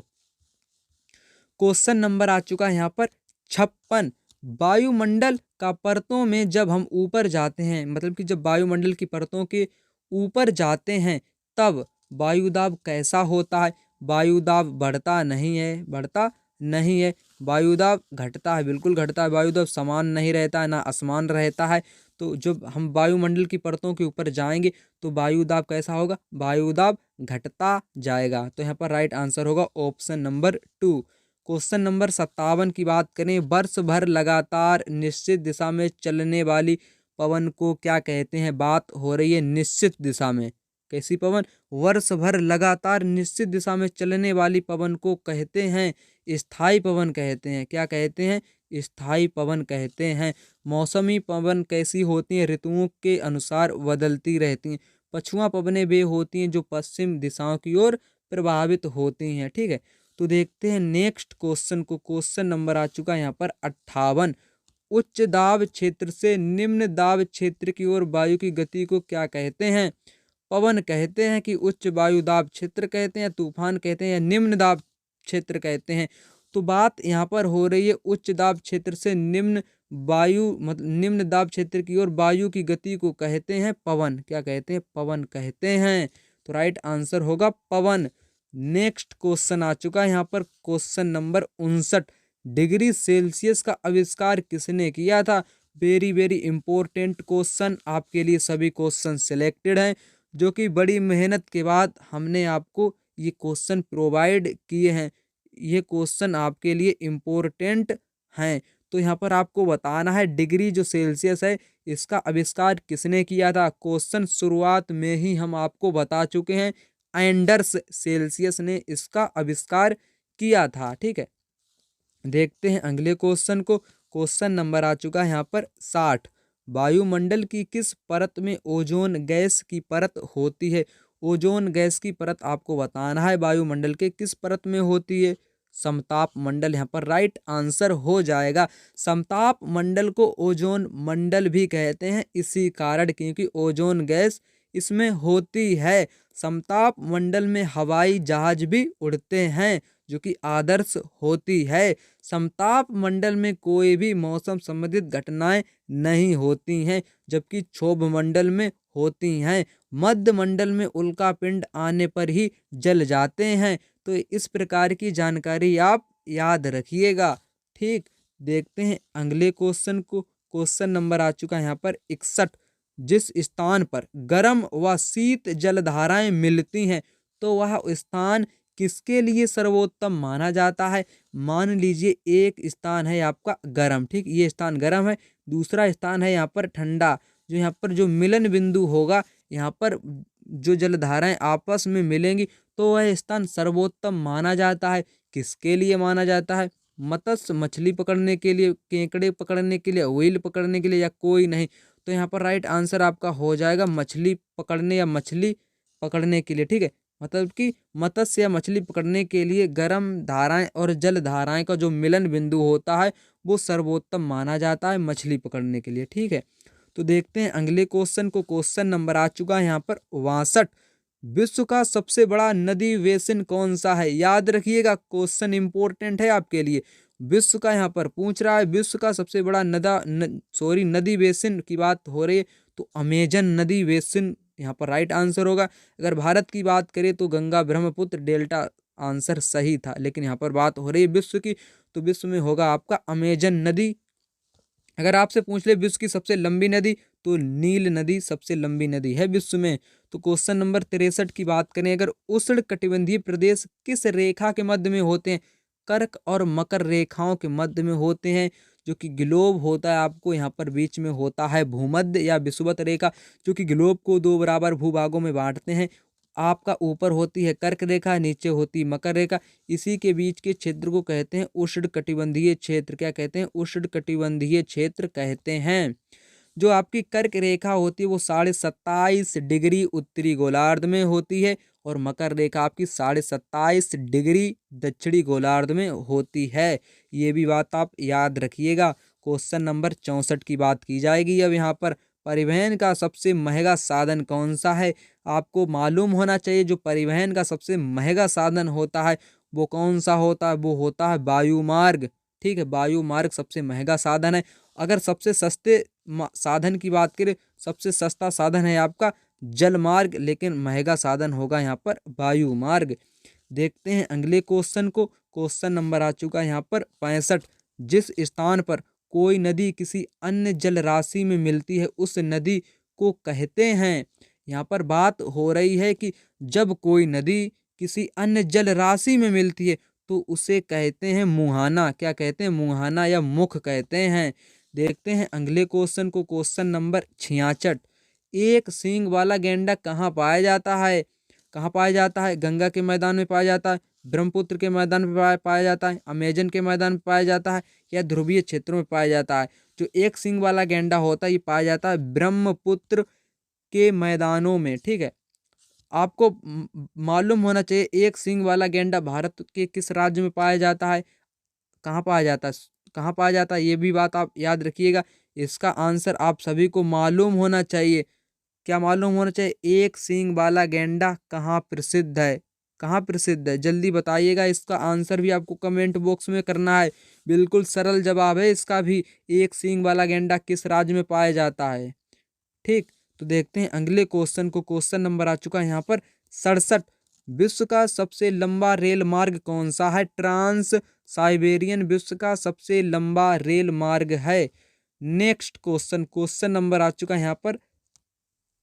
क्वेश्चन नंबर आ चुका है यहाँ पर 56। वायुमंडल का परतों में जब हम ऊपर जाते हैं, मतलब कि जब वायुमंडल की परतों के ऊपर जाते हैं तब वायुदाब कैसा होता है? वायुदाब बढ़ता नहीं है, बढ़ता नहीं है। वायुदाब घटता है, बिल्कुल घटता है। वायुदाब समान नहीं रहता है, ना असमान रहता है। तो जब हम वायुमंडल की परतों के ऊपर जाएंगे तो वायुदाब कैसा होगा? वायुदाब घटता जाएगा। तो यहाँ पर राइट आंसर होगा ऑप्शन नंबर 2। क्वेश्चन नंबर 57 की बात करें। वर्ष भर लगातार निश्चित दिशा में चलने वाली पवन को क्या कहते हैं? बात हो रही है निश्चित दिशा में। कैसी पवन? वर्ष भर लगातार निश्चित दिशा में चलने वाली पवन को कहते हैं स्थायी पवन कहते हैं। क्या कहते हैं? स्थायी पवन कहते हैं। मौसमी पवन कैसी होती हैं? ऋतुओं के अनुसार बदलती रहती हैं। पछुआ पवनें वे होती हैं जो पश्चिम दिशाओं की ओर प्रभावित होती हैं, ठीक है। तो देखते हैं नेक्स्ट क्वेश्चन को। क्वेश्चन नंबर आ चुका है यहाँ पर 58। उच्च दाब क्षेत्र से निम्न दाब क्षेत्र की ओर वायु की गति को क्या कहते हैं? पवन कहते हैं कि उच्च वायु दाब क्षेत्र कहते हैं, तूफान कहते हैं, या निम्न दाब क्षेत्र कहते हैं? तो बात यहाँ पर हो रही है उच्च दाब क्षेत्र से निम्न वायु, मतलब निम्न दाब क्षेत्र की ओर वायु की गति को कहते हैं पवन। क्या कहते हैं? पवन कहते हैं। तो राइट आंसर होगा पवन। नेक्स्ट क्वेश्चन आ चुका है यहाँ पर, क्वेश्चन नंबर 59। डिग्री सेल्सियस का आविष्कार किसने किया था? वेरी वेरी इंपॉर्टेंट क्वेश्चन, आपके लिए सभी क्वेश्चन सिलेक्टेड हैं। जो कि बड़ी मेहनत के बाद हमने आपको ये क्वेश्चन प्रोवाइड किए हैं। ये क्वेश्चन आपके लिए इम्पोर्टेंट हैं। तो यहाँ पर आपको बताना है डिग्री जो सेल्सियस है इसका आविष्कार किसने किया था। क्वेश्चन शुरुआत में ही हम आपको बता चुके हैं, एंडर्स सेल्सियस ने इसका आविष्कार किया था। ठीक है, देखते हैं अगले क्वेश्चन को। क्वेश्चन नंबर आ चुका है यहाँ पर 60। वायुमंडल की किस परत में ओजोन गैस की परत होती है। ओजोन गैस की परत आपको बताना है वायुमंडल के किस परत में होती है। समताप मंडल यहाँ पर राइट आंसर हो जाएगा। समताप मंडल को ओजोन मंडल भी कहते हैं इसी कारण क्योंकि ओजोन गैस इसमें होती है। समताप मंडल में हवाई जहाज भी उड़ते हैं जो कि आदर्श होती है। समताप मंडल में कोई भी मौसम संबंधित घटनाएं नहीं होती हैं जबकि क्षोभ मंडल में होती हैं। मध्य मंडल में उल्का पिंड आने पर ही जल जाते हैं। तो इस प्रकार की जानकारी आप याद रखिएगा। ठीक, देखते हैं अगले क्वेश्चन को। क्वेश्चन नंबर आ चुका है यहाँ पर 61। जिस स्थान पर गर्म व शीत जलधाराएं मिलती हैं तो वह स्थान किसके लिए सर्वोत्तम माना जाता है। मान लीजिए एक स्थान है आपका गर्म, ठीक, ये स्थान गर्म है। दूसरा स्थान है यहाँ पर ठंडा। जो यहाँ पर जो मिलन बिंदु होगा, यहाँ पर जो जलधाराएं आपस में मिलेंगी तो वह स्थान सर्वोत्तम माना जाता है। किसके लिए माना जाता है। मत्स्य मछली पकड़ने के लिए, केकड़े पकड़ने के लिए, व्हेल पकड़ने के लिए, या कोई नहीं। तो यहाँ पर राइट आंसर आपका हो जाएगा मछली पकड़ने या मछली पकड़ने के लिए। ठीक है, मतलब कि मत्स्य या मछली पकड़ने के लिए गर्म धाराएं और जल धाराएं का जो मिलन बिंदु होता है वो सर्वोत्तम माना जाता है मछली पकड़ने के लिए। ठीक है, तो देखते हैं अगले क्वेश्चन को। क्वेश्चन नंबर आ चुका है यहाँ पर 62। विश्व का सबसे बड़ा नदी बेसिन कौन सा है। याद रखिएगा, क्वेश्चन इंपॉर्टेंट है आपके लिए। विश्व का यहाँ पर पूछ रहा है विश्व का सबसे बड़ा नदी बेसिन की बात हो रही है तो अमेजन नदी बेसिन यहाँ पर राइट आंसर होगा। अगर भारत की बात करें तो गंगा ब्रह्मपुत्र डेल्टा आंसर सही था, लेकिन यहाँ पर बात हो रही है विश्व की तो विश्व में होगा आपका अमेजन नदी। अगर आपसे पूछ ले विश्व की सबसे लंबी नदी तो नील नदी सबसे लंबी नदी है विश्व में। तो क्वेश्चन नंबर 63 की बात करें, अगर उष्ण कटिबंधीय प्रदेश किस रेखा के मध्य में होते हैं। कर्क और मकर रेखाओं के मध्य में होते हैं। जो कि ग्लोब होता है आपको यहाँ पर बीच में होता है भूमध्य या विषुवत रेखा, जो कि ग्लोब को दो बराबर भूभागों में बांटते हैं। आपका ऊपर होती है कर्क रेखा, नीचे होती मकर रेखा। इसी के बीच के क्षेत्र को कहते हैं उष्ण कटिबंधीय क्षेत्र। क्या कहते हैं। उष्ण कटिबंधीय क्षेत्र कहते हैं। जो आपकी कर्क रेखा होती है वो 27.5 डिग्री उत्तरी गोलार्ध में होती है और मकर रेखा आपकी 27.5 डिग्री दक्षिणी गोलार्ध में होती है। ये भी बात आप याद रखिएगा। क्वेश्चन नंबर 64 की बात की जाएगी अब यहाँ पर। परिवहन का सबसे महंगा साधन कौन सा है। आपको मालूम होना चाहिए जो परिवहन का सबसे महंगा साधन होता है वो कौन सा होता है। वो होता है वायुमार्ग। ठीक है, वायुमार्ग सबसे महंगा साधन है। अगर सबसे सस्ते साधन की बात करें, सबसे सस्ता साधन है आपका जल मार्ग, लेकिन महंगा साधन होगा यहाँ पर वायु मार्ग। देखते हैं अगले क्वेश्चन को। क्वेश्चन नंबर आ चुका है यहाँ पर 65। जिस स्थान पर कोई नदी किसी अन्य जल राशि में मिलती है उस नदी को कहते हैं। यहाँ पर बात हो रही है कि जब कोई नदी किसी अन्य जल राशि में मिलती है तो उसे कहते हैं मुहाना। क्या कहते हैं। मुहाना या मुख कहते हैं। देखते हैं अगले क्वेश्चन को। Question number 66। एक सींग वाला गैंडा कहाँ पाया जाता है। कहाँ पाया जाता है। गंगा के मैदान में पाया जाता है, ब्रह्मपुत्र के मैदान में पाया जाता है, अमेजन के मैदान में पाया जाता है, या ध्रुवीय क्षेत्रों में पाया जाता है। जो एक सींग वाला गैंडा होता है ये पाया जाता है ब्रह्मपुत्र के मैदानों में। ठीक है, आपको मालूम होना चाहिए एक सींग वाला गैंडा भारत के किस राज्य में पाया जाता है, कहाँ पाया जाता है, कहाँ पाया जाता है। ये भी बात आप याद रखिएगा। इसका आंसर आप सभी को मालूम होना चाहिए। क्या मालूम होना चाहिए। एक सींग वाला गैंडा कहाँ प्रसिद्ध है। कहाँ प्रसिद्ध है, जल्दी बताइएगा। इसका आंसर भी आपको कमेंट बॉक्स में करना है। बिल्कुल सरल जवाब है इसका भी। एक सींग वाला गैंडा किस राज्य में पाया जाता है। ठीक, तो देखते हैं अगले क्वेश्चन को। क्वेश्चन नंबर आ चुका है यहाँ पर 67। विश्व का सबसे लंबा रेल मार्ग कौन सा है। ट्रांस साइबेरियन विश्व का सबसे लंबा रेल मार्ग है। Next question. क्वेश्चन नंबर आ चुका है यहाँ पर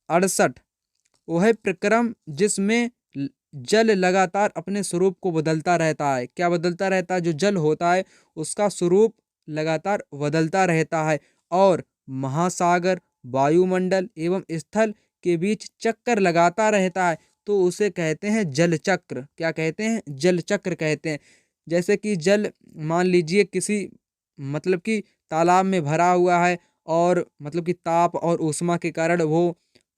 68। वह प्रक्रम जिसमें जल लगातार अपने स्वरूप को बदलता रहता है। क्या बदलता रहता है? जो जल होता है उसका स्वरूप लगातार बदलता रहता है और महासागर, वायुमंडल एवं स्थल के बीच चक्कर लगाता रहता है, तो उसे कहते हैं जल चक्र। क्या कहते हैं? जल चक्र कहते हैं। जैसे कि जल, मान लीजिए किसी मतलब कि तालाब में भरा हुआ है और मतलब कि ताप और ऊष्मा के कारण वो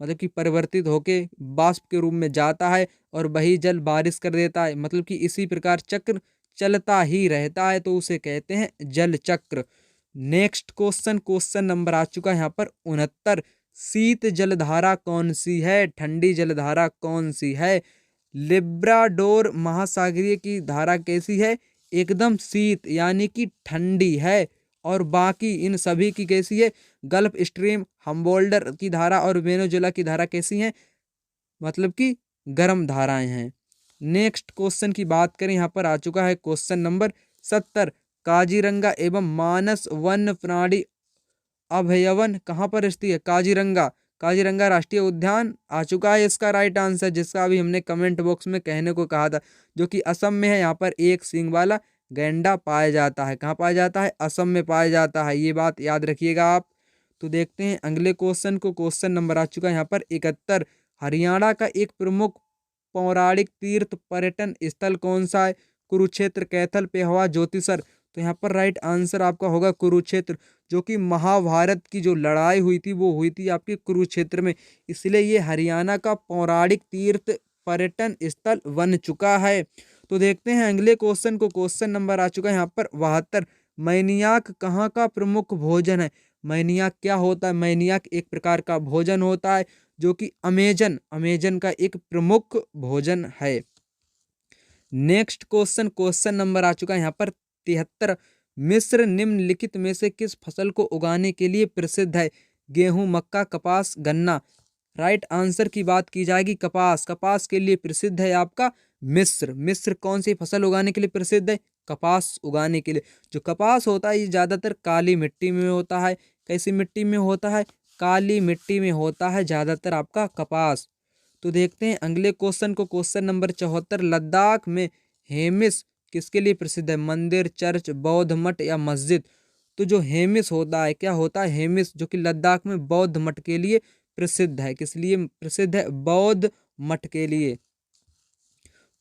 मतलब कि परिवर्तित होके बाष्प के रूप में जाता है और वही जल बारिश कर देता है। मतलब कि इसी प्रकार चक्र चलता ही रहता है, तो उसे कहते हैं जल चक्र। नेक्स्ट क्वेश्चन, क्वेश्चन नंबर आ चुका है यहाँ पर 69। शीत जलधारा कौन सी है? ठंडी जलधारा कौन सी है? लिब्राडोर महासागरीय की धारा कैसी है? एकदम शीत यानी कि ठंडी है। और बाकी इन सभी की कैसी है? गल्फ स्ट्रीम, हम्बोल्डर की धारा और वेनेजुएला की धारा कैसी हैं? मतलब कि गर्म धाराएं हैं। नेक्स्ट क्वेश्चन की बात करें, यहाँ पर आ चुका है क्वेश्चन नंबर 70। काजीरंगा एवं मानस वन्य प्राणी अभयवन कहाँ पर स्थित है? काजीरंगा, काजीरंगा राष्ट्रीय उद्यान आ चुका है इसका राइट आंसर, जिसका अभी हमने कमेंट बॉक्स में कहने को कहा था, जो कि असम में है। यहाँ पर एक सींग वाला गैंडा पाया जाता है। कहाँ पाया जाता है? असम में पाया जाता है, ये बात याद रखिएगा आप। तो देखते हैं अगले क्वेश्चन को। क्वेश्चन नंबर आ चुका है यहाँ पर 71। हरियाणा का एक प्रमुख पौराणिक तीर्थ पर्यटन स्थल कौन सा है? कुरुक्षेत्र, कैथल, पेहवा, ज्योतिसर। तो यहाँ पर राइट आंसर आपका होगा कुरुक्षेत्र, जो कि महाभारत की जो लड़ाई हुई थी वो हुई थी आपके कुरुक्षेत्र में, इसलिए ये हरियाणा का पौराणिक तीर्थ पर्यटन स्थल बन चुका है। तो देखते हैं अगले क्वेश्चन को। क्वेश्चन नंबर आ चुका है यहाँ पर 72। मैनियाक कहाँ का प्रमुख भोजन है? मैनियाक क्या होता है? मैनियाक एक प्रकार का भोजन होता है जो कि अमेजन का एक प्रमुख भोजन है। नेक्स्ट क्वेश्चन, क्वेश्चन नंबर आ चुका है यहाँ पर 73। मिस्र निम्नलिखित में से किस फसल को उगाने के लिए प्रसिद्ध है? गेहूं, मक्का, कपास, गन्ना। राइट आंसर की बात की जाएगी कपास। कपास के लिए प्रसिद्ध है आपका मिस्र। मिस्र कौन सी फसल उगाने के लिए प्रसिद्ध है? कपास उगाने के लिए। जो कपास होता है ये ज़्यादातर काली मिट्टी में होता है। कैसी मिट्टी में होता है? काली मिट्टी में होता है ज़्यादातर आपका कपास। तो देखते हैं अगले क्वेश्चन को। Question number 74। लद्दाख में हेमिस किसके लिए प्रसिद्ध है? मंदिर, चर्च, बौद्ध मठ या मस्जिद। तो जो हेमिस होता है, क्या होता है? हेमिस जो कि लद्दाख में बौद्ध मठ के लिए प्रसिद्ध है। किस लिए प्रसिद्ध है? बौद्ध मठ के लिए।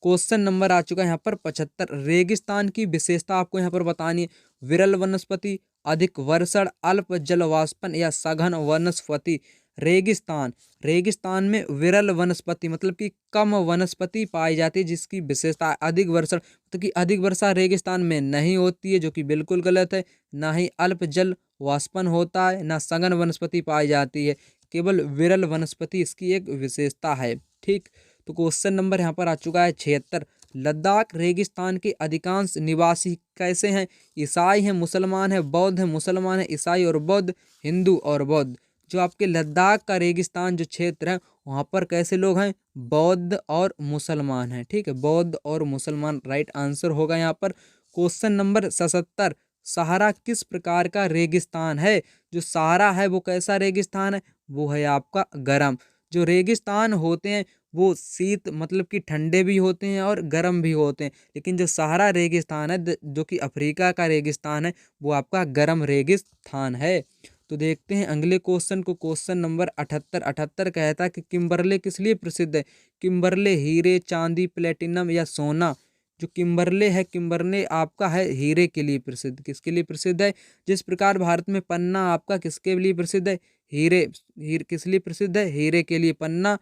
क्वेश्चन नंबर आ चुका है यहाँ पर 75। रेगिस्तान की विशेषता आपको यहाँ पर बतानी है। विरल वनस्पति, अधिक वर्षण, अल्प जलवाष्पन या सघन वनस्पति। रेगिस्तान, रेगिस्तान में विरल वनस्पति मतलब कि कम वनस्पति पाई जाती है, जिसकी विशेषता अधिक वर्षण मतलब कि अधिक वर्षा रेगिस्तान में नहीं होती है, जो कि बिल्कुल गलत है। ना ही अल्प जल वाष्पन होता है, ना सघन वनस्पति पाई जाती है, केवल विरल वनस्पति इसकी एक विशेषता है। ठीक, तो क्वेश्चन नंबर यहाँ पर आ चुका है 76। लद्दाख रेगिस्तान के अधिकांश निवासी कैसे हैं? ईसाई हैं, मुसलमान हैं, बौद्ध हैं, मुसलमान हैं, ईसाई और बौद्ध, हिंदू और बौद्ध। जो आपके लद्दाख का रेगिस्तान जो क्षेत्र है वहाँ पर कैसे लोग हैं? बौद्ध और मुसलमान हैं। ठीक है, बौद्ध और मुसलमान राइट आंसर होगा यहाँ पर। Question number 77। सहारा किस प्रकार का रेगिस्तान है? जो सहारा है वो कैसा रेगिस्तान है? वो है आपका गर्म। जो रेगिस्तान होते हैं वो शीत मतलब कि ठंडे भी होते हैं और गर्म भी होते हैं, लेकिन जो सहारा रेगिस्तान है जो कि अफ्रीका का रेगिस्तान है वो आपका गर्म रेगिस्तान है। तो देखते हैं अगले क्वेश्चन को। Question number 78। 78 कहता है कि किम्बरले किस लिए प्रसिद्ध है? किम्बरले हीरे, चांदी, प्लेटिनम या सोना। जो किम्बरले है, किम्बरले आपका है हीरे के लिए प्रसिद्ध। किसके लिए प्रसिद्ध है? जिस प्रकार भारत में पन्ना आपका किसके लिए प्रसिद्ध है? हीरे, किस लिए प्रसिद्ध है? हीरे के लिए पन्ना।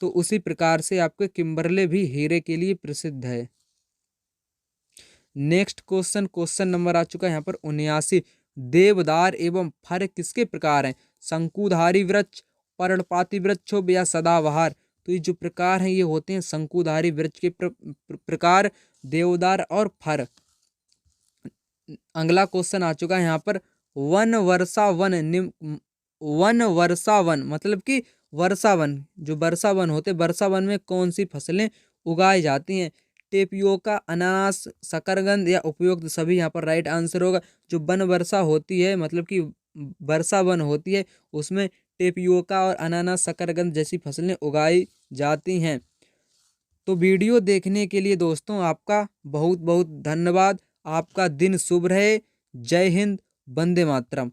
तो उसी प्रकार से आपके किम्बरले भी हीरे के लिए प्रसिद्ध है। नेक्स्ट क्वेश्चन, क्वेश्चन नंबर आ चुका है यहाँ पर 79। देवदार एवं फर किसके प्रकार हैं? शंकुधारी वृक्ष, पर्णपाती वृक्ष या सदाबहार। तो ये जो प्रकार हैं ये होते हैं शंकुधारी वृक्ष के प्रकार, देवदार और फर। अगला क्वेश्चन आ चुका है यहाँ पर वन वर्षा वन वन वर्षा वन मतलब कि वर्षा वन, जो वर्षा वन होते हैं वर्षा वन में कौन सी फसलें उगाई जाती हैं? टेपियोका, अनानास, शकरकंद या उपयुक्त सभी यहाँ पर राइट आंसर होगा। जो वन वर्षा होती है मतलब कि वर्षा वन होती है उसमें टेपियोका और अनानास शकरकंद जैसी फसलें उगाई जाती हैं। तो वीडियो देखने के लिए दोस्तों आपका बहुत बहुत धन्यवाद। आपका दिन शुभ रहे। जय हिंद, वंदे मातरम।